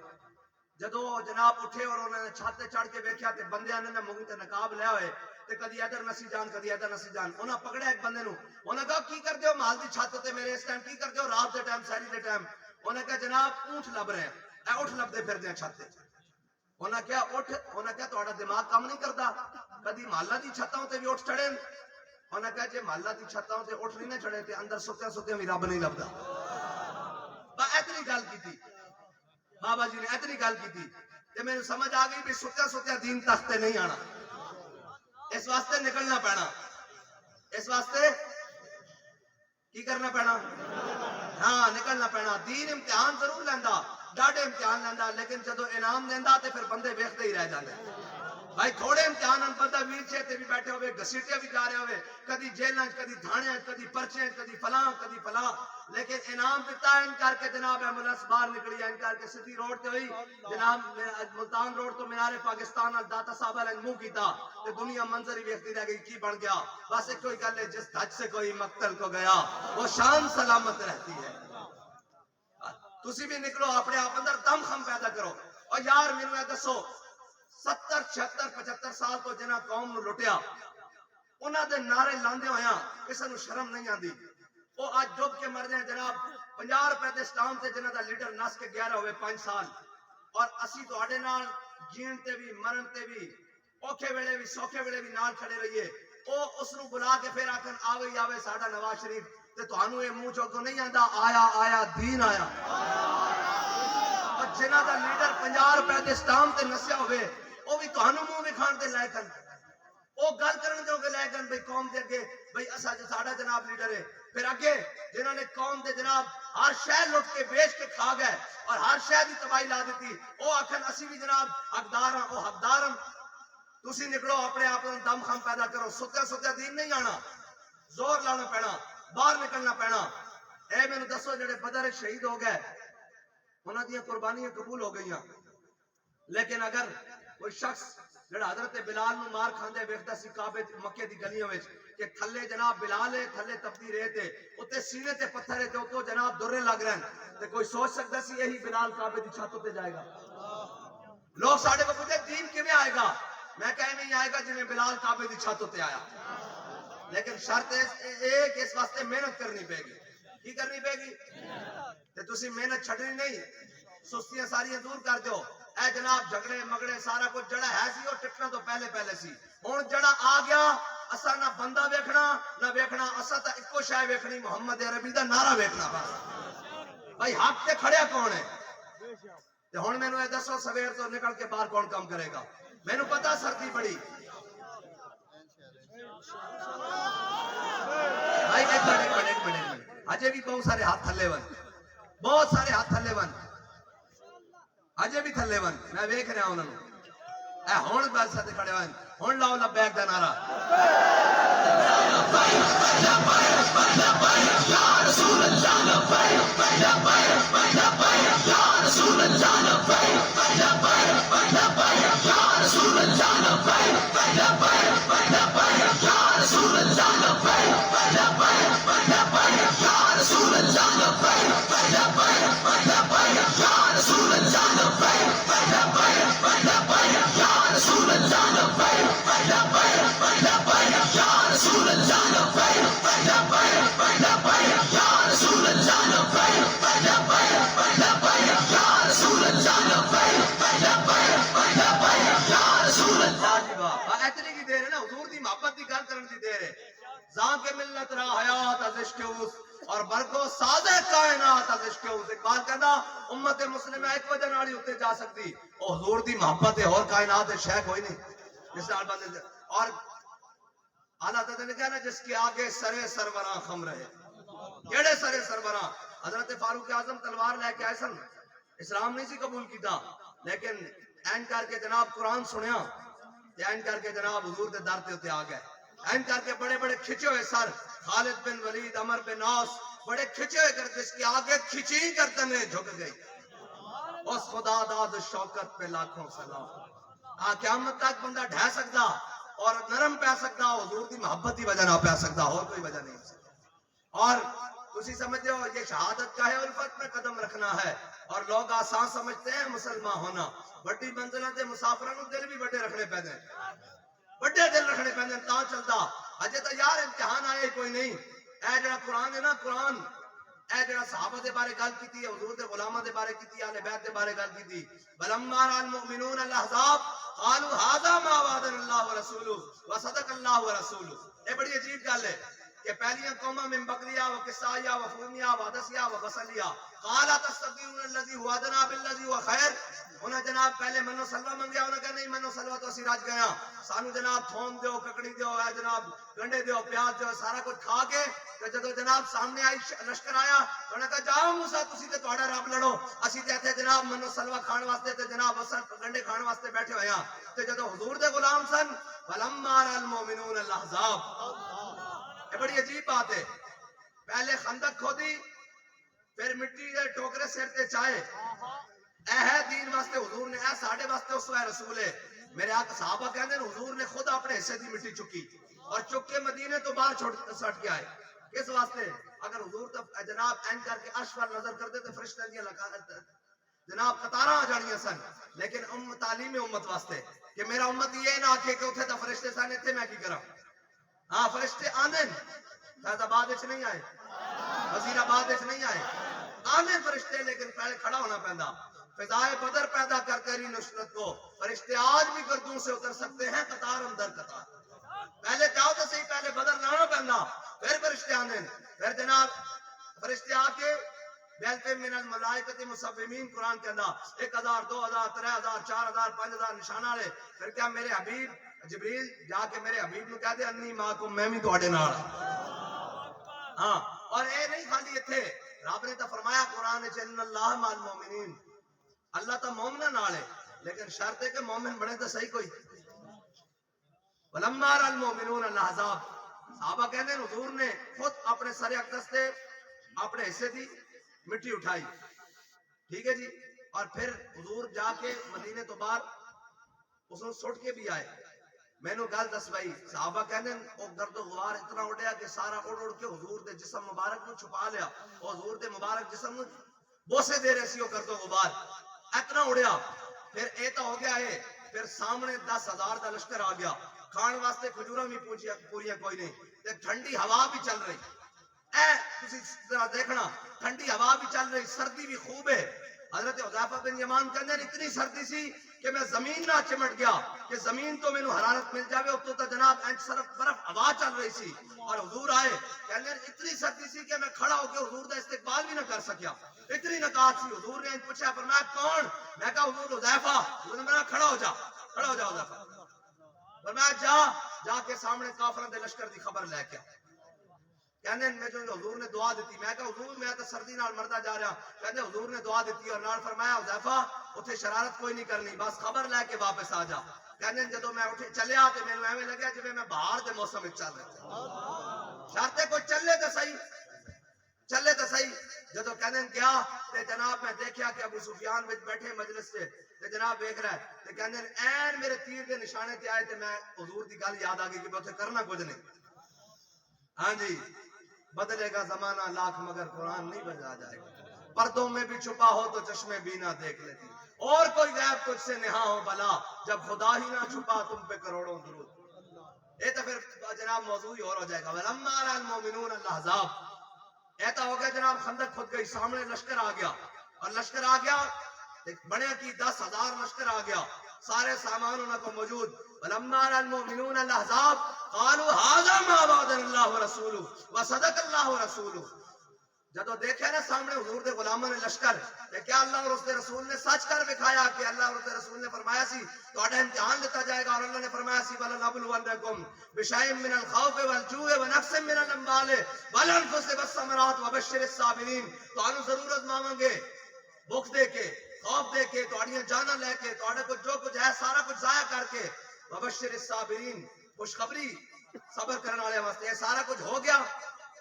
جدو جناب اٹھے اور انہوں نے چھت تے چڑھ کے ویکھیا تے بندیاں نے منہ تے نقاب لیا ہوئے تے کدی ادھر نسی جان کدی ادھر نسی جان۔ انہاں پکڑیا ایک بندے نو، انہاں کہا کی کردے ہو محل دی چھت تے میرے اس ٹائم، کی کردے ہو رات دے ٹائم سحری دے ٹائم؟ انہاں کہا جناب اونٹ لب رہے ہیں، اے اٹھ لب دے پھر دے چھت تے۔ انہاں کہا اٹھ، انہاں کہا تہاڈا دماغ کم نہیں کردا، کدی محلہ دی چھتاں تے بھی اٹھ چڑھے؟ انہاں کہا جے محلہ دی چھتاں تے اٹھ نہیں نہ چڑھے تے اندر ستے ستے بھی رب نہیں لبدا۔ با اتنی گل کی تھی بابا جی نے، اتنی گل کی تھی۔ تے میں سمجھ آ گئی بھی ستیا ستیا دین تختے نہیں آنا، اس واسطے نکلنا پینا، اس واسطے کی کرنا پینا، ہاں نکلنا پینا۔ دین امتحان ضرور لینا، ڈاڈے امتحان لینا، لیکن جدو انعام دینا تے پھر بندے ویکھتے ہی رہ جاندے۔ بھائی تھوڑے امتحان بندہ ویل چیئر تے بھی بیٹھے ہوئے، گھسیٹے بھی جا رہے ہوئے، کدی جیلیں کدی تھانے کدی پرچے کدی فلاں کدی فلاں، لیکن انعام دیتا ہے ان کر کے جناب ایمبولینس باہر نکلی ہے، ان کر کے سٹی روڈ تے ہوئی جناب ملتان روڈ تو مینار پاکستان ال داتا صاحب نے منہ کیتا تے دنیا منظر ہی ویکھتی رہ گئی کی بن گیا۔ بس ایک کوئی گل ہے، جس دھج سے کوئی مقتل کو گیا وہ شان سلامت رہتی ہے۔ تسی بھی نکلو، اپنے آپ اندر دم خم پیدا کرو۔ اور یار مینوں اے دسو 70 76 75 سال تو جنہاں قوم نو لٹیا، انہاں دے نعرے لاندے ہویا کسے نو شرم نہیں آندی، وہ آج ڈوب کے مر جائیں جناب 50 روپے دے اسٹام تے جنہاں دا لیڈر نس کے گیا ہوئے 5 سال، اور اسی تواڈے نال جین تے بھی مرن تے بھی اوکھے ویلے بھی سوکھے ویلے بھی نال کھڑے رہیے، او اس نو بلا کے پھر آکھن آوے آوے ساڈا نواز شریف، تے تہانوں اے منہ چوں نہیں آندا آیا آیا دین آیا۔ اور جنہاں دا لیڈر 50 روپے دے اسٹام تے نسیا ہوئے وہ بھی تہانوں منہ وکھان دے لائے کن، وہ گل کرن دے لائے کن بھئی قوم دے اگے بھئی اسا جو ساڈا جناب لیڈر ہے، پھر اگے جنہاں نے قوم دے جناب ہر شے لٹ کے بیچ کے کھا گئے اور ہر شے دی تباہی لا دیتی، وہ آکھن اسی بھی جناب حقدار ہاں، وہ حقدار ہاں۔ تسی نکلو اپنے آپ دم خم پیدا کرو، ستیا ستیا دین نہیں آنا، زور لانا پینا، باہر نکلنا پینا۔ اے میں نے دسو جڑے بدر شہید ہو گئے انہاں دیاں قربانیاں قبول ہو گئیاں، لیکن اگر کوئی شخص جڑا حضرت بلال نو مار کھاندے ویکھدا سی کعبے مکے دی گلیاں وچ کہ تھلے جناب بلال ہے تھلے تپتی رہے تے اوتے سینے تے پتھر ہے تے اوتوں جناب درے لگ رہے ہیں، تے کوئی سوچ سکدا سی یہی بلال کعبے دی چھت تے جائے گا؟ لوگ ساڈے کو پوچھتے دین کیویں آئے گا؟ میں کہے نہیں آئے گا جویں بلال کعبے دی چھت تے آیا، لیکن شرط ایک اس واسطے محنت کرنی پے گی۔ کی کرنی پے گی؟ تے تسی محنت چھڈنی نہیں، سستیاں ساریاں دور کر دیو۔ اے جناب جھگڑے مگڑے سارا کچھ جڑا ہے سی وہ ٹکنا تو پہلے پہلے سی، ہن جڑا آ گیا اسا نہ بندہ ویکھنا نہ ویکھنا، اسا تا اکو شے ویکھنی محمد عربی دا نعرہ ویکھنا بس۔ بھائی حق تے کھڑیا کون ہے؟ تے ہن مینوں اے دسو سویر تو نکل کے باہر کون کام کرے گا؟ مینوں پتہ سردی بڑی بھائی ایک منٹ اجے بھی بہت سارے ہاتھ تھلے ون، بہت سارے ہاتھ تھلے ون، اجے بھی تھلے ون، میں ویکھ رہا انہاں نوں۔ اے ہن بس تے کھڑے ہوئے ہن لاؤ لبیک دا نعرہ۔ یا رسول اللہ لبیک لبیک لبیک یا رسول اللہ لبیک لبیک لبیک یا رسول اللہ لبیک لبیک لبیک یا رسول اللہ لبیک لبیک لبیک یا رسول اللہ لبیک لبیک لبیک یا رسول اللہ لبیک لبیک لبیک یا رسول اللہ لبیک لبیک لبیک یا رسول اللہ لبیک لبیک لبیک یا رسول اللہ لبیک لبیک لبیک یا رسول اللہ لبیک لبیک لبیک یا رسول اللہ۔ جی واہ، اتنی کی دیر ہے نا، حضور دی محبت دی گل کرن دی دیر ہے۔ زاں کے ملت را حیات از عشق اوس اور برگو ساز کائنات از عشق اوس۔ اقبال کہندا امت مسلمہ ایک وجہ نال ہی اتے جا سکتی، او حضور دی محبت ہے، اور کائنات ہے شے کوئی نہیں۔ جس نال بندے اور اعلیٰ تعالیٰ نے کہا نا جس کے آگے سرے سروراں خم رہے، کیڑے سرے سروراں؟ حضرت فاروق اعظم تلوار لے کے آئے سن، اسلام نہیں سی قبول کیتا، لیکن این کر کے جناب قرآن سنیا، این کر کے جناب حضور دے در تے ہوتے آ گئے، این کر کے بڑے بڑے کھچے ہوئے سر، خالد بن ولید عمر بن عاص بڑے کھچے ہوئے کر جس کے آگے کھچی گردنیں جھک گئی۔ اس خدا داد شوکت پہ لاکھوں سلام۔ قیامت تک بندہ ڈھہ سکتا اور نرم پہ سکتا، حضور دی محبت کی وجہ نہ پہ سکتا، اور کوئی وجہ نہیں سکتا۔ اور تسی سمجھتے ہو یہ شہادت کا ہے، الفت میں قدم رکھنا ہے، اور لوگ آسان سمجھتے ہیں مسلمان ہونا، بڑی منزلوں تے مسافروں کو دل بھی بڑے رکھنے پہ دیں، بڑے دل رکھنے پہ دیں تا چلتا۔ اجے تو یار امتحان آئے کوئی نہیں، اے جڑا قرآن ہے نا قرآن، اے جڑا صحابہ دے بارے گل کیتی ہے، حضور دے غلاماں دے بارے کیتی ہے، اہل بیت دے بارے گل کیتی، بلما رأى المؤمنون الاحزاب قالوا هذا ما وعدنا الله ورسوله وصدق الله ورسوله۔ یہ بڑی عجیب گل ہے کہ پہلیاں قوماں من بقلیہ و قصائیہ و فرومیہ و عدسیہ و غسلیہ قال تستبدلون الذی هو ادنی بالذی هو خیر، انہیں جناب پہلے منو سلوا منگیا، انہیں کہا نہیں منو سلوا تو اسی راج گیا، سانو جناب تھوم دیو، ککڑی دیو، اے جناب گنڈے دیو، پیاز دیو، سارا کچھ کھا کے جدو جناب سامنے آئی لشکر آیا، انہیں کہا جاؤ موسیٰ تسی تے تہاڈا رب لڑو، اسی تے ایتھے جناب منو سلوا کھان واسطے تے جناب گنڈے کھان واسطے بیٹھے ہوئے ہیں۔ تے جدو حضور دے غلام سن فلما رأى المؤمنون الاحزاب، یہ بڑی عجیب بات ہے، پہلے خندق کھودی، پھر مٹی دے ٹوکرے سر تے چائے، اے ہے دین واسطے حضور نے، اے ساڑھے واسطے اسوہ رسول ہے۔ میرے آقا صحابہ کہتے ہیں حضور نے خود اپنے حصے دی مٹی چکی اور چک کے مدینے تو باہر سٹ کے آئے، کس واسطے؟ اگر حضور جناب این کر کے عرش پر نظر کرتے تو فرشتہ دیا جناب قطاراں آ جانیاں سن، لیکن تعلیم امت واسطے کہ میرا امت یہ نہ آکھے کہ اتھے تا فرشتے سن اتھے میں کی کرا، ہاں فرشتے آندن، فیض آباد اچ نہیں آئے، وزیر آباد اچ نہیں آئے، آندن فرشتے، لیکن پہلے کھڑا ہونا پہندا۔ فضائے بدر پیدا کر تیری نصرت کو، فرشتے آج بھی گردوں سے اتر سکتے ہیں قطار اندر قطار، پہلے جاؤ تو صحیح، پہلے بدر لانا پہندا، پھر فرشتے آندن، پھر جناب فرشتے آ کے بیلتے من الملائکت مصومین، قرآن کے اندر 1000 2000 3000 4000 5000 نشانہ لے، پھر کیا میرے حبیب جبریل جا کے میرے حبیب نو کہہ دے انی معکم، میں بھی تواڈے نال ہاں۔ اور اے نہیں خالی اتھے، رب نے تو فرمایا قرآن وچ ان اللہ مع المؤمنین، اللہ تو مومناں نال ہے، لیکن شرط ہے کہ مومن بنے تو صحیح کوئی۔ ولما رأى المؤمنون الاحزاب، صحابہ کہتے ہیں حضور نے خود اپنے سر اقدس سے اپنے حصے دی مٹی اٹھائی، ٹھیک ہے جی، اور پھر حضور جا کے مدینے تو باہر اس نے سٹ کے بھی آئے۔ میں نے گل دس بھائی، صحابہ کہتے ہیں وہ گرد و غبار اتنا اڑیا کہ سارا اڑ کے حضور دے جسم مبارک کو چھپا لیا، اور حضور دے مبارک جسم بوسے دے رہے سی وہ گرد و غبار اتنا اڑیا۔ پھر اے تو ہو گیا ہے، پھر سامنے 10,000 دا لشکر آ گیا، کھان واسطے کھجوراں بھی پوریاں کوئی نہیں، تے ٹھنڈی ہوا بھی چل رہی، اے تسی ذرا دیکھنا ٹھنڈی ہوا بھی چل رہی، سردی بھی خوب ہے۔ حضرت حذیفہ بن یمان کہتے ہیں اتنی سردی سی کہ میں زمین نہ چمٹ گیا کہ زمین تو مینوں حرارت مل جاوے، اتوں تا جناب اینچ صرف برف ہوا چل رہی سی، اور حضور آئے، کہتے ہیں اتنی سردی سی کہ میں کھڑا ہو کے حضور دا استقبال بھی نہ کر سکیا، اتنی نکات سی۔ حضور نے پوچھا فرمایا کون؟ میں کہا حضور حذیفہ، حضور نے فرمایا کھڑا ہو جا، کھڑا ہو جا حذیفہ، فرمایا جا کے سامنے کافروں دے لشکر دی خبر لے کے کہنے میں جو حضور نے دعا دیتی، میں کہا حضور میں تو سردی نال مردہ جا رہا، کہنے حضور نے دعا دیتی اور نال فرمایا حذیفہ اتھے شرارت کوئی نہیں کرنی، بس خبر لے کے واپس آ جا۔ کہنے جدو میں اٹھے چلیا تو میں ایویں لگیا جی میں باہر دے موسم وچ چل رہا، شرطے کوئی چلے تو صحیح، چلے تو صحیح۔ جدو کہنے گیا تے جناب میں دیکھیا کہ ابو سفیان وچ بیٹھے مجلس سے تے جناب دیکھ رہا ہے تے کہنے این میرے تیر دے نشانے تے آئے تے میں حضور دی گل یاد آ گئی کہ میں اتھے کرنا کچھ نہیں، ہاں جی بدلے گا زمانہ لاکھ مگر قرآن نہیں بجا جائے گا، پردوں میں بھی چھپا ہو تو چشمے بینا دیکھ لیتی، اور کوئی غیب تجھ سے نہا ہو بلا، جب خدا ہی نہ چھپا تم پہ کروڑوں درود۔ یہ تو پھر جناب موضوع ہی اور ہو جائے گا۔ وَلَمَّا رَأَى الْمُؤْمِنُونَ الْأَحْزَابَ، ایتا ہو گیا جناب خندق کھود گئی، سامنے لشکر آ گیا، اور لشکر آ گیا بڑے کی 10,000 لشکر آ گیا، سارے سامان انہوں کو موجود۔ وَلَمَّا رَأَى الْمُؤْمِنُونَ الْأَحْزَابَ قَالُوا هَذَا مَا وَعَدَنَا اللَّهُ وَرَسُولُهُ وَصَدَقَ اللَّهُ وَرَسُولُهُ۔ جدو دیکھے نا سامنے حضور دے غلاموں نے لشکر، کہ کیا اللہ اور اس دے رسول نے سچ کر دکھایا کہ اللہ اور اس دے رسول نے فرمایا سی تہاڈا امتحان لیتا جائے گا، اور اللہ نے فرمایا سی وَلَنَبْلُوَنَّكُمْ بِشَيْءٍ مِّنَ الْخَوْفِ وَالْجُوعِ وَنَقْصٍ مِّنَ الْأَمْوَالِ وَالْأَنفُسِ وَالثَّمَرَاتِ وَبَشِّرِ الصَّابِرِينَ، تو انو ضرور آزماواں گے، بھوک دے کے، خوف دے کے، تہاڈیاں جاناں لے کے، تہاڈے کو جو کچھ ہے سارا کچھ ضائع کر کے، وَبَشِّرِ الصَّابِرِينَ، خوشخبری صبر کرنے والے واسطے۔ یہ سارا کچھ ہو گیا،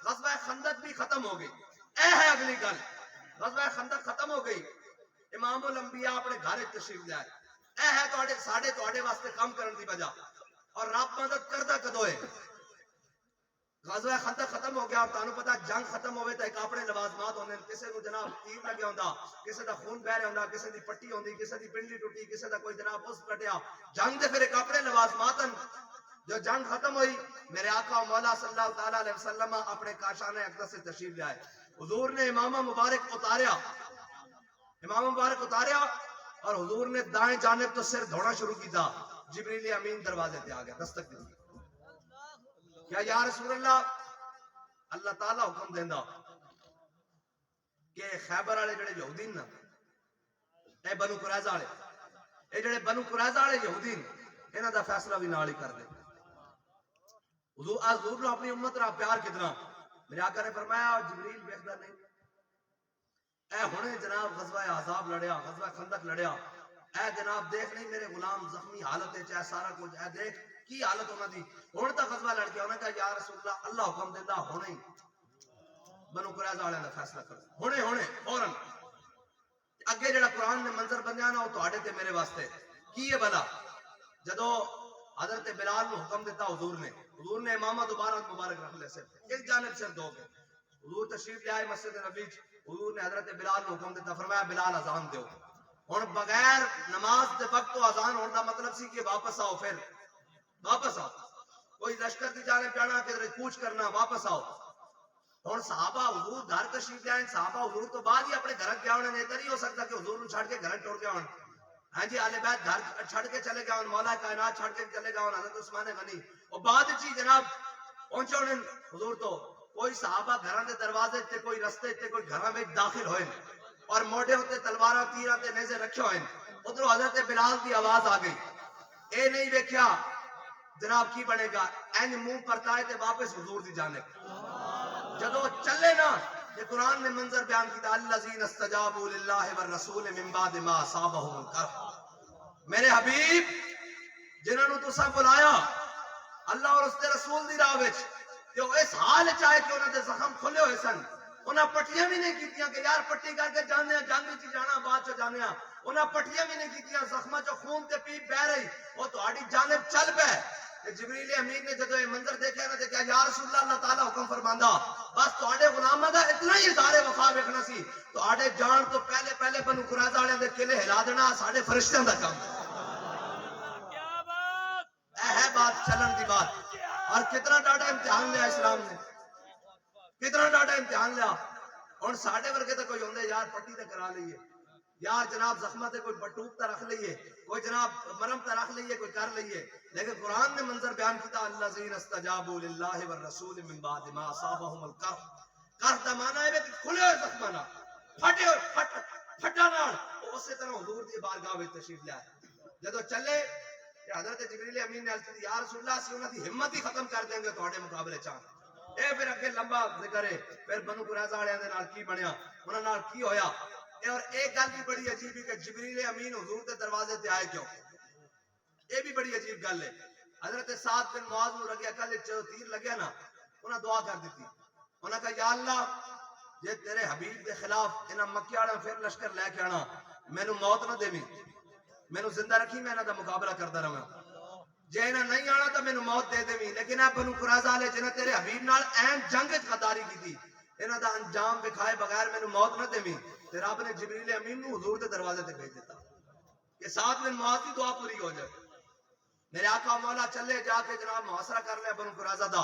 غزوہ خندق بھی ختم ہو گئی۔ اے ہے اگلی گل، غزوہ خندق ختم ہو گئی، امام الانبیاء اپنے گھر تشریف لے آئے، اے ہے تہاڈے ساڈے تہاڈے واسطے کام کرن دی وجہ، اور رب مدد کردا کدو ہے؟ غزوہ خندق ختم ہو گیا، اور تانوں پتہ جنگ ختم ہوئے تو ایک اپنے لوازمات ہوندے، کسے نو جناب تیر لگیا ہوندا، کسے دا خون بہ رہا ہوندا، کسے دی پٹی ہوندی، کسے دی پنڈلی ٹوٹی، کسے دا کوئی جناب اس کٹیا، جنگ دے پھر ایک اپنے لوازمات ہیں۔ جو جنگ ختم ہوئی، میرے آقا و مولا صلی اللہ تعالیٰ علیہ وسلم اپنے کاشانہ اقدس سے تشریف لے آئے، حضور نے امامہ مبارک اتاریا، امامہ مبارک اتاریا، اور حضور نے دائیں جانب تو سر دھونا شروع کیتا، جبریل امین دروازے تے آ گیا، دستک دی، کیا یا رسول اللہ، اللہ تعالیٰ حکم دیندا کہ خیبر والے جڑے یہودی نا، اے بنو قریظہ والے، اے جڑے بنو قریظہ والے یہودی انہاں دا فیصلہ بھی نال ہی کر دے. حضور نے اپنی امت نال پیار کتنا. میرے آقا نے فرمایا جبریل ویکھدا نہیں اے ہنے جناب غزوہ احزاب لڑیا, غزوہ خندق لڑیا, اے جناب دیکھ نہیں میرے غلام زخمی حالت ہے, چاہے سارا کچھ اے دیکھ کی حالت ہونا دی. ہن تک غزوہ لڑ کے انہاں نے کہا یا رسول اللہ اللہ حکم دیندا ہنے ہی بنو قریظہ والے دا فیصلہ کر ہنے فوراً. اگے جڑا قرآن نے منظر بنیا نا وہ تہاڈے تے میرے واسطے کی ہے بلا. جدو حضرت بلال کو حکم دیتا حضور نے امامہ دوبارہ مبارک رکھ لے, صرف ایک جانب سے دو گے. حضور تشریف لے آئے مسجد نبی, حضور نے حضرت بلال کو حکم دیتا, فرمایا بلال اذان دیو. ہن بغیر نماز دے وقت تو اذان ہونے دا مطلب سی کہ واپس آؤ, پھر واپس آؤ, کوئی لشکر دی جانے جانا کدھر کوچ کرنا, واپس آؤ. ہن صحابہ حضور گھر تشریف لے آئے, صحابہ حضور تو بعد ہی اپنے گھر گیا ہونے, نہیں تو نہیں ہو سکتا کہ حضور نو چھڑ کے گھر ٹر گیا ہون. ہاں جی اہل بیت گھر چھڑ کے چلے گئے, مولا کائنات چھڑ کے چلے گئے, حضرت عثمان غنی اور بعد چی جناب پہنچے ہونے حضور. تو کوئی صحابہ گھراں دے دروازے تے, کوئی رستے تے, کوئی گھراں وچ داخل ہوئے اور موڈے ہوتے تلواراں تیراں تے نیزے رکھے ہوئے. ادھر حضرت بلال دی آواز آ گئی, اے نہیں ویکھیا جناب کی بنے گا, اینج منہ پرتائے تے واپس حضور دی جانب. جدو چلے نا یہ قرآن نے منظر بیان کیتا, الذین استجابوا للہ والرسول من بعد ما اصابهم القرح. میرے حبیب جنہاں نو تساں بلایا اللہ اور اس دے رسول دی راہ وچ, جو اس حال چاہے کہ انہاں دے زخم کھلے ہوئے سن, انہاں پٹیاں بھی نہیں کیتیاں کہ یار پٹی کر کے جانے جنگ وچ جانا بعد چ جانے, انہاں پٹیاں بھی نہیں کیتیاں, زخماں چ خون تے پیپ بہ رہی, وہ تہاڈی جانب چل پے. جبریل امین نے جدو یہ منظر دیکھا نا, دیکھا یا رسول اللہ, اللہ تعالیٰ حکم فرماندا بس تہاڈے غلاماں دا اتنا ہی اظہار وفا ویکھنا سی, تہاڈے جان تو پہلے بنو قریظہ والے دے قلعے ہلا دینا ساڈے فرشتیاں دا کام. اے ہے بات چلن دی بات. اور کتنا ڈاڈا امتحان لیا اسلام نے, کتنا ڈاڈا امتحان لیا. ہن ساڈے ورگے تے کوئی ہوندے یار پٹی تے کرا لئیے, یار جناب زخمہ تے کوئی بٹوک تے رکھ لئیے, کوئی جناب مرم تے رکھ لئیے, کوئی کر لئیے. لیکن قرآن نے منظر بیان کیتا, الذین استجابوا للہ والرسول من بعد ما اصابهم القرح. قرح دا معنی ہے کہ کھلے ہوئے زخمہ نا, پھٹے ہوئے پھٹا نال, اسی طرح حضور دی بارگاہ وچ تشریف لے آئے. جدو چلے حضرت جبریل امین نے عرض کی, یا رسول اللہ اسی انہاں دی ہمت ہی ختم کر دیں گے تہاڈے مقابلے چاں. اے پھر اگے لمبا ذکر ہے, پھر بنو قریظہ والے دے نال کی بنیا, انہاں نال کی ہویا. اور ایک گل بھی بڑی عجیب ہے کہ جبریل امین حضور دے دروازے تے آئے کیوں, یہ بھی بڑی عجیب گل ہے. حضرت سعد بن معاذ نو لگیا کل تیر لگیا نا, انہاں دعا کر دیتی, انہاں کہا یا اللہ جے تیرے حبیب دے خلاف انہاں مکے والے پھر لشکر لے کے آنا, مینوں موت نہ دیویں, مینوں زندہ رکھی, میں انہاں دا مقابلہ کردا رہاں. جے انہاں نہیں آنا تو مینوں موت دے دیویں, لیکن اے بنو قریظہ والے جنہاں تیرے حبیب نال عین جنگ وچ غداری کیتی, انہاں دا انجام دکھائے بغیر مینوں موت نہ دیویں. تے رب نے جبریل امین نو حضور دے دروازے تے بھیج دیتا کہ سعد بن معاذ کی دعا پوری ہو جائے. میرے آقا مولا چلے جا کے جناب محاصرہ کر لیا بنو قریظہ دا,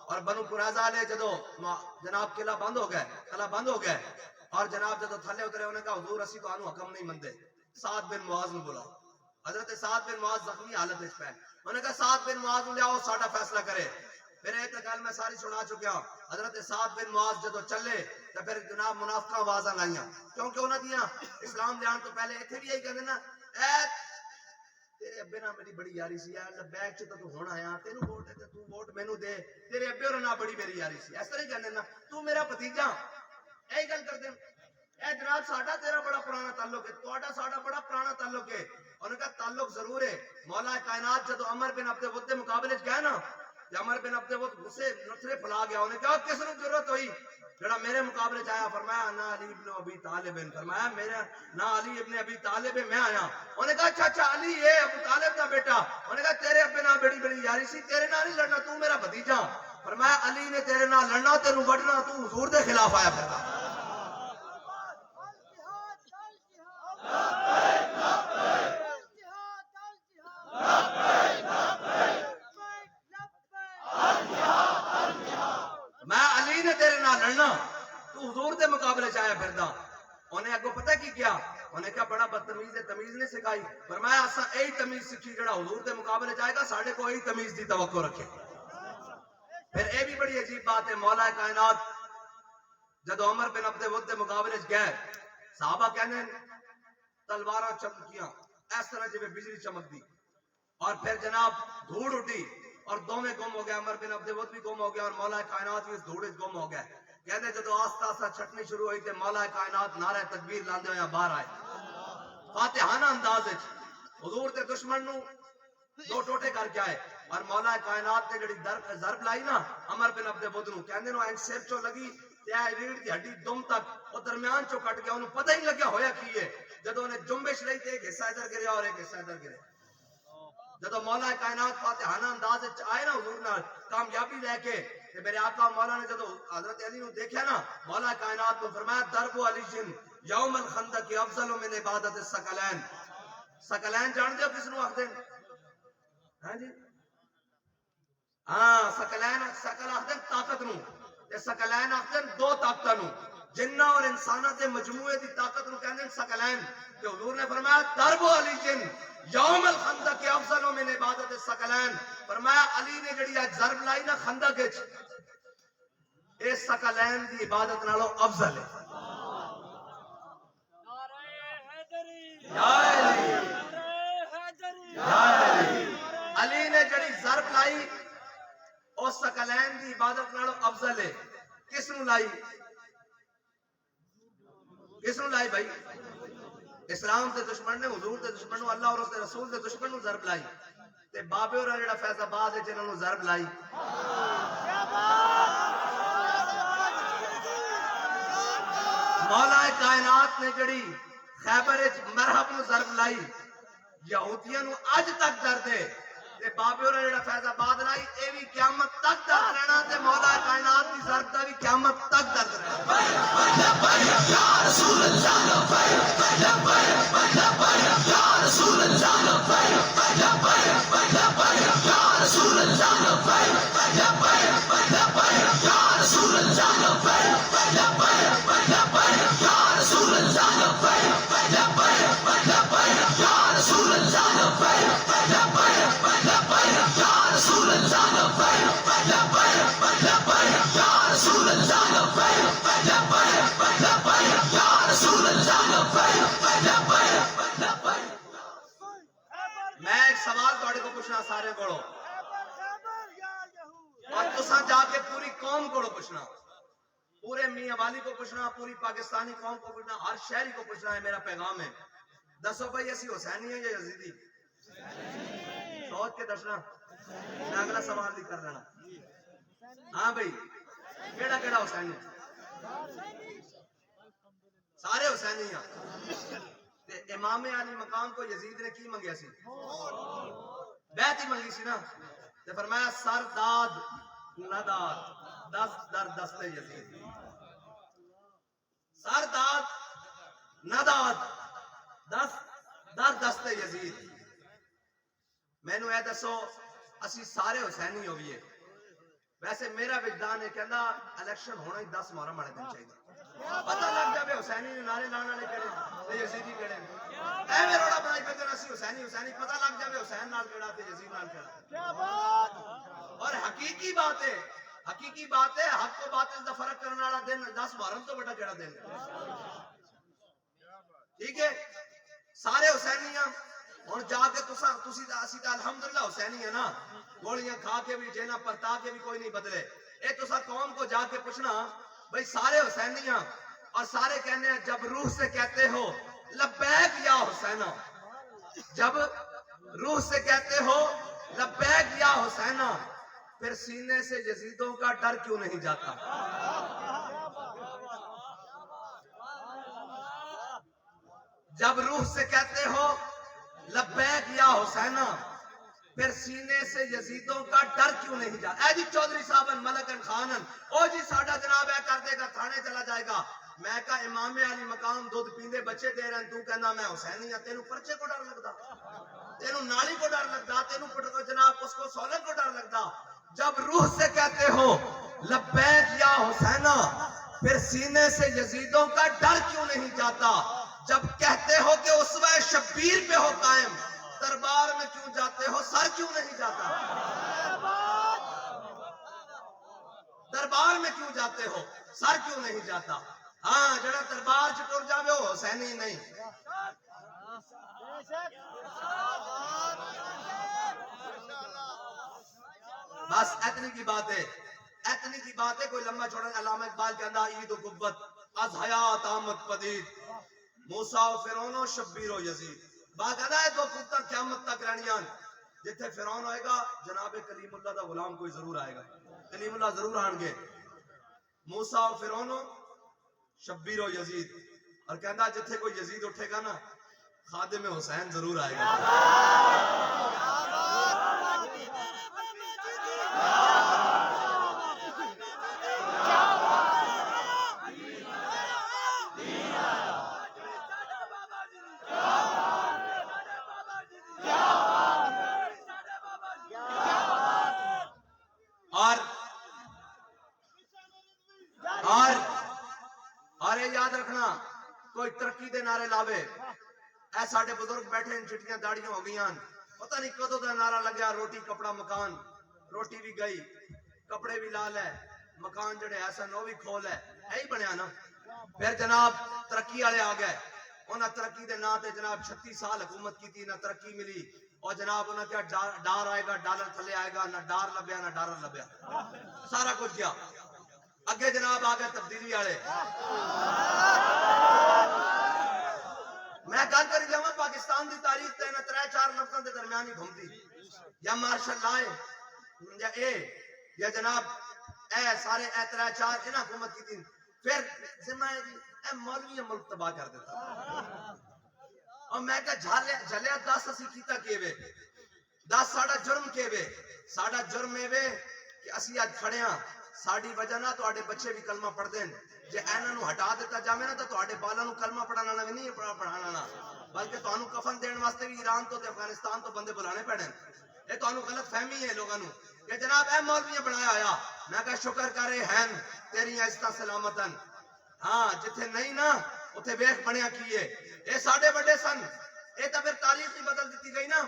اور بنو قریظہ والے جدو جناب قلعہ بند ہو گئے, اور جناب جدو تھلے اترے انہوں نے کہا حضور اسی تو حکم نہیں مندے, سعد بن معاذ نو بلاؤ. حضرت سعد بن معاذ زخمی حالت وچ پے, انہوں نے کہا سعد بن معاذ نو لیاؤ ساڈا فیصلہ کرے. پھر ایک گل میں ساری سنا چکیا. حضرت سعد بن معاذ جدو چلے تو پھر جناب منافقاں آوازاں لائیاں, کیونکہ انہاں دیاں اسلام دے آن تو پہلے ایتھے بھی یہی کہندے نا, اے تیرے ابے نال میری بڑی یاری سی, بیک چ تو ہن آیا, تینوں ووٹ دے تے تو ووٹ مینوں دے, تیرے ابے اور نال بڑی میری یاری سی, اس طرح ہی کہندے نا, تو میرا بھتیجا, یہی گل کردے. اے جناب ساڈا تیرا بڑا پرانا تعلق ہے, تہاڈا ساڈا بڑا پرانا تعلق ہے. انہوں نے کہا تعلق ضرور ہے. مولا کائنات جدو عمر بن عبد الود دے مقابلے چ گئے نا, عمر بن عبد الود غصے نتھرے پھلا گیا, انہوں نے کہا کس نوں ضرورت ہوئی جڑا میرے مقابلے چ آیا. فرمایا نا علی ابن ابی طالب, فرمایا میرا نا علی ابن ابی طالب میں آیا. انہوں نے کہا اچھا اچھا علی یہ ابو طالب کا بیٹا. انہوں نے کہا تیرے ابے نال بڑی بڑی یاری سی, تیرے نال نہیں لڑنا, تو میرا بھتیجا. فرمایا علی نے تیرے نال لڑنا, تینوں وڈنا, تو حضور دے خلاف آیا پھردا. میں علی نے تیرے نال لڑنا, تو حضور دے مقابلے چایا پھردا. انہیں اگوں پتہ کی کیا, انہیں کہا بڑا بدتمیز ہے, تمیز نے سکھائی. فرمایا اساں یہی تمیز سکھی جڑا حضور دے مقابلے جائے گا, ساڈے کو یہی تمیز دی توقع رکھے. پھر اے بھی بڑی عجیب بات ہے, مولا کائنات جدو عمر بن عبد الود دے مقابلے گئے, صحابہ کہنے تلواراں چمکیاں, اس طرح جب بجلی چمک دی اور پھر جناب دھوڑ اٹھی اور دونوں گم ہو گیا، عمر بن عبد الود بھی گم ہو گیا اور مولا کائنات بھی اس دھوڑ وچ گم ہو گیا۔ کہتے جدو آستہ آستہ چھٹنی شروع ہوئی تے مولا کائنات نعرہ تکبیر لاندے ہوئے باہر آئے فاتحانہ انداز وچ حضور تے دشمن نو دو ٹوٹے کر کے آئے اور مولا کائنات نے جڑی ضرب لائی نا عمر بن عبد الود نو، کہندے نو این سر چوں لگی تے اے ریڑھ دی ہڈی دم تک او درمیان چوں کٹ گیا، انہوں پتہ ہی لگیا ہویا کی ہے۔ جدوں نے جنبش لئی تے ایک حصہ ادھر گریا اور ایک حصہ ادھر گریا۔ جدو مولا کائنات فاتحانہ انداز آئے نا حضور نال کامیابی لے کے، میرے آقا مولا نے جدو حضرت علی نو دیکھا نا مولا کائنات کو فرمایا ضرب علی یوم الخندق افضل من عبادت الثقلین۔ ثقلین جان دے ہو کس نو آخدے؟ ہاں جی ہاں ثقلین، ثقل آخدے طاقت نو تے ثقلین آخدے دو طاقتاں نو، جنہ اور انساناں دے مجموعے دی طاقت نو کہندے ثقلین۔ کہ حضور نے فرمایا ضرب علی یوم الخندق افضل من عبادت الثقلین، فرمایا علی نے جڑی اج ضرب لائی نا خندق وچ اے ثقلین دی عبادت نالوں افضل ہے۔ یا علی یا علی، علی نے جڑی ضرب لائی او ثقلین دی عبادت نالوں افضل ہے۔ کس نو لائی؟ کس نو لائی بھائی؟ اسلام دے دشمن نے، حضور دے دشمن نو، اللہ اور اس دے رسول دے دشمن نو ضرب لائی تے بابے اور جڑا فیض آباد ہے جنہاں نو ضرب لائی۔ مولا کائنات نے جڑی خیبر وچ مرحب نو ضرب لائی یہودیاں نو اج تک درد ہے تے بابے اور جڑا فیض آباد لائی اے بھی قیامت تک درد رہنا تے مولا کائنات دی ضرب دا بھی قیامت تک درد رہنا۔ یا رسول اللہ لبیک لبیک لبیک یا رسول اللہ لبیک لبیک لبیک یا رسول اللہ لبیک لبیک لبیک یا رسول اللہ لبیک لبیک لبیک یا رسول اللہ لبیک لبیک لبیک یا رسول اللہ لبیک لبیک لبیک یا رسول اللہ لبیک لبیک لبیک یا رسول اللہ لبیک لبیک لبیک یا رسول اللہ لبیک لبیک لبیک۔ میں ایک سوال تواڈے کو پوچھنا سارے کولوں اور تساں جا کے پوری قوم کو پوچھنا، پورے میاں والی کو پوچھنا، پوری پاکستانی قوم کو پوچھنا، ہر شہری کو پوچھنا ہے، میرا پیغام ہے۔ دسو بھائی اسی حسینی ہیں یا یزیدی؟ سوچ کے دسنا، میں اگلا سوال بھی کر لینا۔ ہاں بھائی کیڑا کیڑا حسینی؟ سارے حسینی ہیں۔ تے امام علی مقام کو یزید نے کی منگیا سی؟ بیعت ہی منگی سی نا، تے فرمایا سر داد نہ داد دست در دست یزید، سر داد نہ داد دست در دست یزید۔ میں نو اے دسو اسی سارے حسینی ہو گئے، ویسے میرا وجدان ہے کہنا الیکشن ہونا ہی 10 محرم والے دن چاہیے، پتہ لگ جائے حسینی نے نعرے لانے والے کہڑے تے یزیدی کہڑے، ایویں روڑا بنائی پھرتے ہیں اسی حسینی حسینی، پتہ لگ جائے حسین نال کہڑا تے یزید نال کہڑا۔ اور حقیقی بات ہے، حقیقی بات ہے، حق و باطل دا فرق کرنے والا دن 10 محرم تو بڑا کہڑا دن ہے؟ ٹھیک ہے سارے حسینی ہیں۔ اور جا کے تسی دا الحمدللہ حسینی ہے نا، گولیاں کھا کے بھی جینا پرتا کے بھی کوئی نہیں بدلے۔ اے تسا قوم کو جا کے پوچھنا بھئی سارے حسینی ہیں اور سارے کہنے ہیں جب روح سے کہتے ہو لبیک یا حسینہ، جب روح سے کہتے ہو لبیک یا حسینہ، پھر سینے سے یزیدوں کا ڈر کیوں نہیں جاتا؟ جب روح سے کہتے ہو لبیک یا حسینہ، پھر سینے سے یزیدوں کا ڈر کیوں نہیں جاتا؟ اے جی چودھری صاحبن ملکن خانن، او جی ساڈا جناب اے کر دے گا تھانے چلا جائے گا۔ میں کہا امام علی مقام دودھ پیندے بچے دے رہے ہیں، تو کہنا میں حسینی ہاں، تینوں پرچے کو ڈر لگتا، تینوں نالی کو ڈر لگتا، تینوں جناب اس کو سولت کو ڈر لگتا۔ جب روح سے کہتے ہو لبیک یا حسینہ، پھر سینے سے یزیدوں کا ڈر کیوں نہیں جاتا؟ جب کہتے ہو کہ اسوہ شبیر پہ ہو قائم، دربار میں کیوں جاتے ہو، سر کیوں نہیں جاتا؟ دربار میں کیوں جاتے ہو، سر کیوں نہیں جاتا؟ ہاں جڑا دربار چ ٹر جاوے ہو حسینی نہیں۔ بس اتنی کی بات ہے، اتنی کی بات ہے، کوئی لمبا چھوڑا۔ علامہ اقبال کے اندر عید و قوت از حیات آمد پدید، موسیٰ و فرعون و شبیر و یزید۔ بات کہنا ہے دو قوتاں قیامت تک رہنیاں، جتھے فرعون ہوئے گا جناب کلیم اللہ دا غلام کوئی ضرور آئے گا، کلیم اللہ ضرور آن گے، موسیٰ و فرعون و شبیر و یزید۔ اور کہنا جتھے کوئی یزید اٹھے گا نا خادم حسین ضرور آئے گا۔ اور یہ یاد رکھنا، کوئی ترقی دے نعرے لاوے، اے ساڑھے بزرگ بیٹھے ان چٹیاں داڑیاں ہو گئیاں، پتہ نہیں کدو دا نعرہ لگیا روٹی کپڑا مکان، روٹی بھی گئی کپڑے بھی لال ہے، مکان جڑے ایسا نو بھی کھول ہے، ہی بنیا نا۔ پھر جناب ترقی والے آ گئے، انہاں ترقی دے نا تے جناب 36 سال حکومت کی تھی، نہ ترقی ملی، اور جناب انہاں کیا ڈار آئے گا ڈالر تھلے آئے گا، نہ ڈار لبیا نہ ڈالر لبیا، سارا کچھ گیا۔ اگے جناب آ گئے تبدیلی والے۔ میں گل کری جاواں پاکستان دی تاریخ تے نہ 3-4 لفظاں دے درمیان ہی گھومتی، یا مارشل لا ہے یا اے یا جناب اے سارے اے 3-4 انہاں حکومت کی تھی، پھر ذمہ ہے جی اے مولوی ملک تباہ کر دیتا۔ اور میں کہا جھلیا 10 اسی کیتا کیوے، 10 ساڑا جرم کیوے، ساڑا جرم ایوے کہ اسی آج کھڑے ہاں، ساڑی وجہ نہ تو آڑے بچے بھی کلمہ پڑھ دیں، جے اینہ نو ہٹا دیتا جامے نا تو آڑے بالا نو کلمہ پڑھانا نہ نہیں پڑھانا نا، بلکہ تو انو کفن دین واسطے بھی ایران تو افغانستان تو بندے بلانے پڑھیں۔ یہ تو انو غلط فہمی ہے لوگاں نو کہ جناب اے مولوی بنایا آیا، میں کہا شکر کرے ہیں تیری عزتہ سلامتن، ہاں جتھے نہیں نا اتھے بیخ بنیا کیے، اے ساڑھے بڑے سن، اے تا پھر تاریخ ہی بدل دیتی گئی نا۔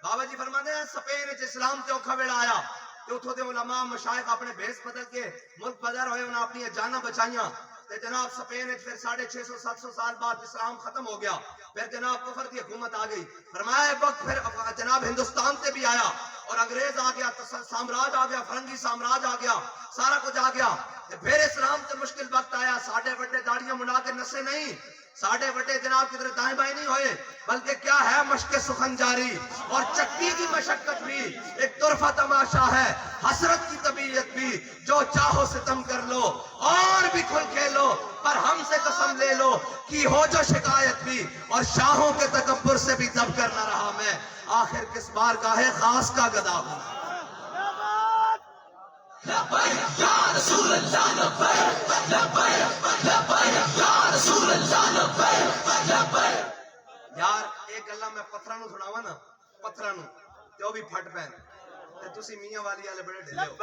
بابا جی فرماتے ہیں سپین اچھ اسلام تے اوکھا ویڑا آیا، کہ اتھو دے علماء مشائخ اپنے بھیس بدل کے ملک بدر ہوئے، انہاں اپنی جانہ بچائیاں، تے جناب سپین اچھ پھر 650-700 سال بعد اسلام ختم ہو گیا، پھر جناب کفر دی حکومت آ گئی، فرمایا ایک وقت پھر جناب ہندوستان تے بھی آیا، اور انگریز آ گیا، سامراج آ گیا، فرنگی سامراج آ گیا، سارا کچھ آ گیا، پھر اسلام تے مشکل وقت آیا، ساڑھے بڑے داڑیاں منا کے نسے نہیں، ساڑھے بڑے جناب کی طرح دائیں بائیں نہیں ہوئے، بلکہ کیا ہے مشق سخن جاری، اور چکی کی مشقت بھی ایک طرفہ تماشا ہے، حسرت کی طبیعت بھی، جو چاہو ستم کر لو اور بھی کھل کھیلو، پر ہم سے قسم لے لو کی ہو جو شکایت بھی، اور شاہوں کے تکبر سے بھی دب کر نہ رہا میں، آخر کس بار گاہ خاص کا گدا ہوں۔ لبیک یا رسول اللہ لبیک لبیک لبیک یا رسول اللہ لبیک لبیک۔ یار ایک گلہ میں پتھرانو سناوا نا، پتھرانو تے وہ بھی پھٹ پین تے تسی میاں والی والے بڑے ڈھلے ہو۔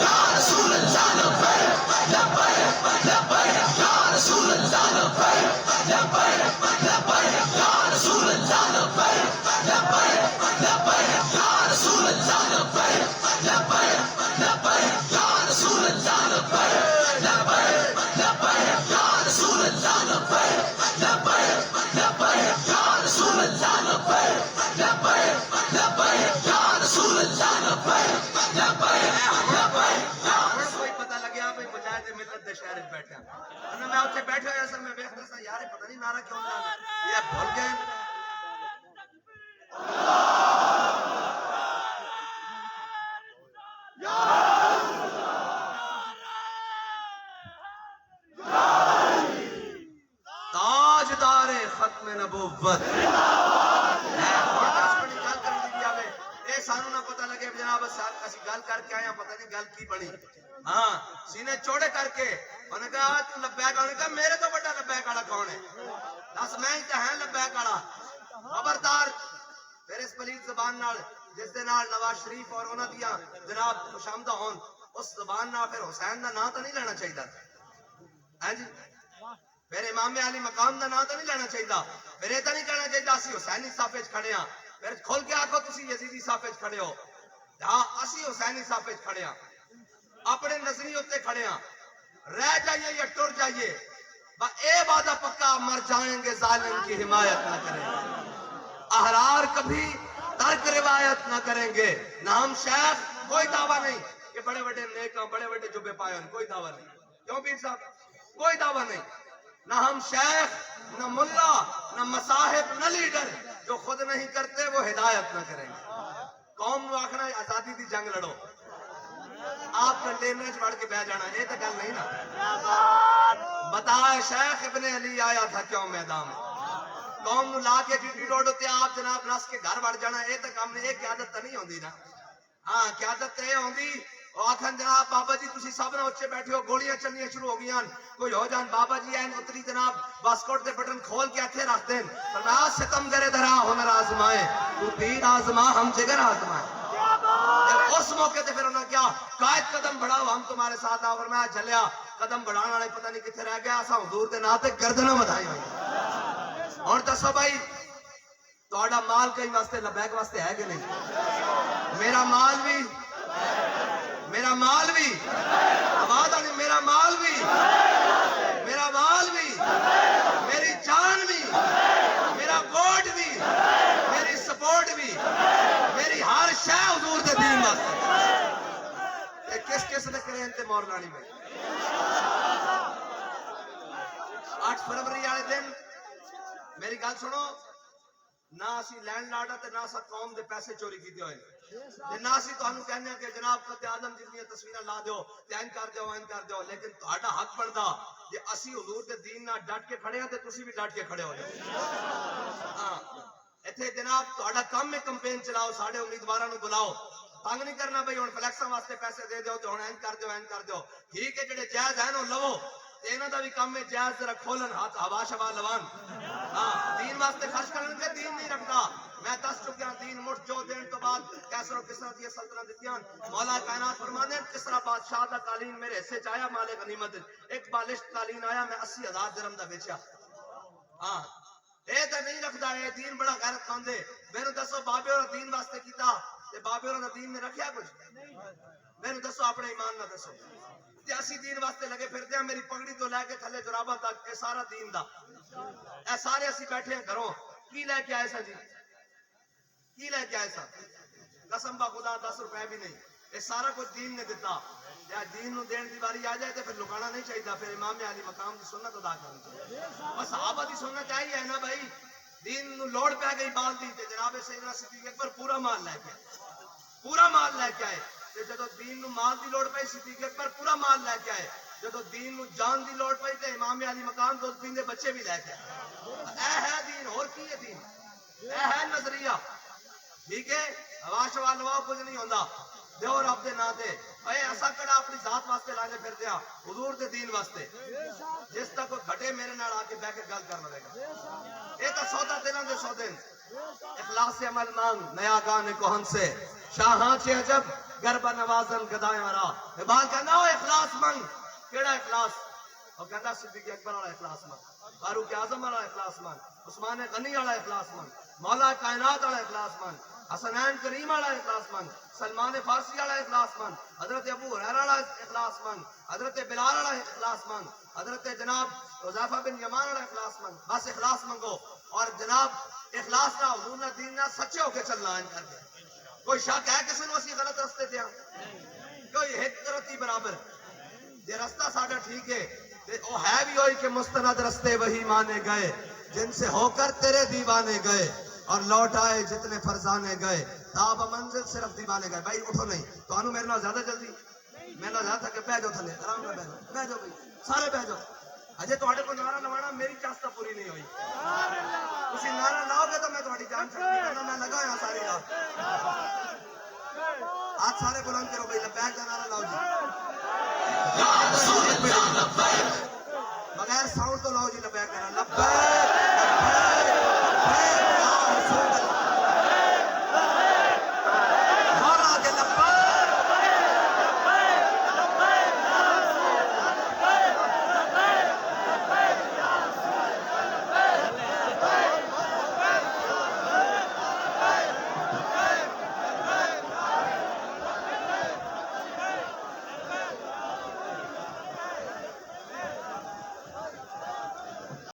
یا رسول اللہ لبیک لبیک لبیک یا رسول اللہ لبیک لبیک لبیک یا رسول اللہ لبیک لبیک لبیک یا رسول اللہ لبیک لبیک لبیک یا رسول اللہ لبیک لبیک لبیک یا رسول اللہ لبیک لبیک لبیک یا رسول اللہ لبیک لبیک لبیک یا رسول اللہ لبیک لبیک لبیک۔ ہن کوئی پتہ لگیا بھئی مجاہد ملت دے شہر وچ بیٹھے ہیں، انہاں میں اوتھے بیٹھے ہوئے سن، میں ویکھدا سا یار پتہ نہیں نعرہ کیوں لانا، یہ بھول گئے۔ تاجدار ختم نبوت اے سانو نہ پتہ لگے جناب اسی گل کر کے آیا، پتہ نہیں گل کی بنی، ہاں سینے چوڑے کر کے انہوں نے کہا تو لبیک، انہوں نے کہا میرے تو بڑا لبیک والا کون ہے، دس میں ہی تو ہیں لبیک والا، خبردار۔ پھر اس پلیت زبان نال جس دے نال نواز شریف اور انہاں دیاں جناب خوشامدہ ہون، اس زبان نال پھر حسین دا نام تو نہیں لینا چاہیے، ہاں جی، پھر امام علی مقام دا نام تو نہیں لینا چاہیے، پھر یہ تو نہیں کہنا چاہیے اسی حسینی صف وچ کھڑے ہاں، پھر کھول کے آکھو تسی یزیدی صف وچ کھڑے ہو، ہاں اسی حسینی صف وچ کھڑے ہاں، اپنے نظریے اتنے کھڑے ہاں، رہ جائیے یا ٹر جائیے، اے وعدہ پکا مر جائیں گے ظالم کی حمایت نہ کریں گے، احرار کبھی ترک روایت نہ کریں گے، نہ ہم شیخ کوئی دعویٰ نہیں کہ بڑے بڑے نیکاں بڑے بڑے جبے پائے ہیں، کوئی دعویٰ نہیں، کیوں پیر صاحب کوئی دعویٰ نہیں، نہ ہم شیخ نہ ملا نہ مصاحب نہ لیڈر، جو خود نہیں کرتے وہ ہدایت نہ کریں گے۔ قوم نو آکھنا آزادی دی جنگ لڑو، آپ کنٹینر چڑھ کے بہ جانا، یہ تو گل نہیں نا۔ بتائے شیخ ابن علی آیا تھا کیوں میدان میں، قوم نو لا کے ڈیوٹی روڈ ہوتے آپ جناب نس کے گھر بڑھ جانا، یہ تو کام نہیں، یہ قیادت تو نہیں ہوندی نا۔ ہاں قیادت یہ ہوندی وہ آکھن جناب بابا جی تسی سب نے اچھے بیٹھے ہو، گولیاں چلنیاں شروع ہو گئیاں، کوئی ہو جان بابا جی این اتری جناب واسکوٹ دے بٹن کھول کے اتھے رکھ دین، فرمایا ستم کرے درا ہنر آزمائے، تو تیر آزما ہم جگر آزمائے۔ اس موقع تے پھر انہوں نے کیا قائد قدم بڑھاؤ ہم تمہارے ساتھ آؤ، فرمایا چلیا قدم بڑھانا والے پتہ نہیں کتنے رہ گیا، اساں حضور دے ناں تے گردناں بدھائی ہوئی۔ اور دسو بھائی تہاڈا مال کہیں واسطے لبیک واسطے ہے کہ نہیں؟ میرا مال بھی آواز آنی، میرا مال بھی، میری جان بھی، میرا ووٹ بھی، میری سپورٹ بھی، میری ہر شے حضور دے دین واسطے۔ کس کس نے کرے انتے مورلانی میں 8 فروری والے دن میری گل سنو، نہ اسی لینڈ لارڈ تے نہ سا قوم دے پیسے چوری کیتے ہوئے تے نہ اسی تانوں کہنے ہیں کہ جناب قائد اعظم جتنی تصویراں لا دیو تے این کر دیو، لیکن تہاڈا حق بندا کہ اسی حضور دے دین نال ڈٹ کے کھڑے ہاں تے تسی بھی ڈٹ کے کھڑے ہو جاؤ۔ ہاں ایتھے جناب تہاڈا کم ہے کمپین چلاؤ، ساڈے امیدواراں نوں بلاؤ، تنگ نہیں کرنا بھئی ہن فلیکساں واسطے پیسے دے دیو تے ہن این کر دیو، ٹھیک ہے جڑے جائز ہیں نو لو، انہاں دا بھی کم ہے جائز ذرا کھولن ہاتھ ہوا شوا لوان۔ ہاں دین واسطے خرچ کرن کے دین نہیں رکھتا، میں دس چکیا دین مٹھ جو دین تو بعد کیسر و کسرا دی سلطنت دتیاں، مولا کائنات فرماندے ہیں کسرا بادشاہ دا قالین میرے حصے چ آیا مال غنیمت، ایک بالشت قالین آیا میں 80,000 درہم دا بیچیا۔ ہاں اے تے نہیں رکھدا، اے دین بڑا غیرت مند ہے۔ مینوں دسو بابے اور دین واسطے کیتا تے بابے اور دین نے رکھیا کچھ؟ مینوں دسو اپنے ایمان نہ دسو تے اسی دین واسطے لگے پھردے ہیں، میری پگڑی تو لے کے تھلے جراباں تک اے سارا دین دا، اے سارے اسی بیٹھے ہیں گھروں، کی لے کے آئے سا جی؟ کی لے کے آئے سا؟ قسم با خدا 10 روپے بھی نہیں، اے سارا کچھ دین نے دیتا۔ یا دین نو دین دی باری آ جائے تے پھر لکانا نہیں چاہیے، پھر امام علی مقام کی سنت ادا کرنی چاہیے، اور صحابہ دی سنت چاہیے ہے نا بھائی، دین نو لوڑ پہ گئی بال دی تے جناب سیدنا صدیق اکبر پورا مال لے کے آئے، تے جدو دین نو مال دی لوڑ پئی صدیق اکبر پورا مال لے کے آئے، جدو دین نو جان دی لوڑ پئی تے امام علی مقام دو دین دے بچے بھی لے کے آئے۔ اے ہے دین، اور کی ہے دین؟ اے ہے نظریہ، ٹھیک ہے ہوا شوا لواؤ کچھ نہیں ہوندا، دیو رب دے نام تے، اے ایسا کڑا اپنی ذات واسطے لانے پھر دیا حضور دے دین واسطے، جس تک کوئی گھٹے میرے نال آ کے بیٹھ کے گل کر لے گا، اے تا سودا دلاں دے سودے، اخلاص سے عمل مانگ نیا گانے کو ہم سے، شاہاں چے عجب گربہ نوازن گدایاں را، اقبال کہنا ہو اخلاص مانگ، کیڑا اخلاص؟ وہ کہتا صدیق اکبر والا اخلاص مانگ، فاروق اعظم والا اخلاص مانگ، عثمان غنی والا اخلاص مانگ، مولا کائنات والا اخلاص مانگ، حسنین کریم والا اخلاص مانگ، سلمان فارسی والا اخلاص مانگ، حضرت ابو ہریرہ والا اخلاص مانگ، حضرت بلال والا اخلاص مانگ، حضرت جناب حذیفہ بن یمان والا اخلاص مانگ، بس اخلاص مانگو، اور جناب اخلاص نہ حضور نہ دین نہ سچے ہو کے چلنا ہے کر کے۔ کوئی شک ہے کسی نے اسی غلط رستے دیا؟ کوئی ایک رتی برابر یہ رستہ ساڈا ٹھیک ہے، وہ ہے بھی ہوئی کہ مستند رستے وہی مانے گئے جن سے ہو کر تیرے دیوانے گئے، اور لوٹ آئے جتنے فرزانے گئے، تاب منزل صرف دیوانے گئے۔ بھائی اٹھو نہیں تو انہوں میرے نال زیادہ جلدی، میرے نال زیادہ تھا کہ بہ جاؤ تھلے، آرام نال بہ جاؤ بھائی سارے بہ جاؤ، اجے تہاڈے کو نعرہ لوانا میری چاستہ پوری نہیں ہوئی، تسی نعرہ لاؤ گے تو میں تہاڈی جان چھڈنی کرنا، میں لگایا ساری رات۔ آج سارے بلند کرو بھائی لبیک کا نعرہ لاؤ جی، بغیر ساؤنڈ تو لاؤ جی لبیک۔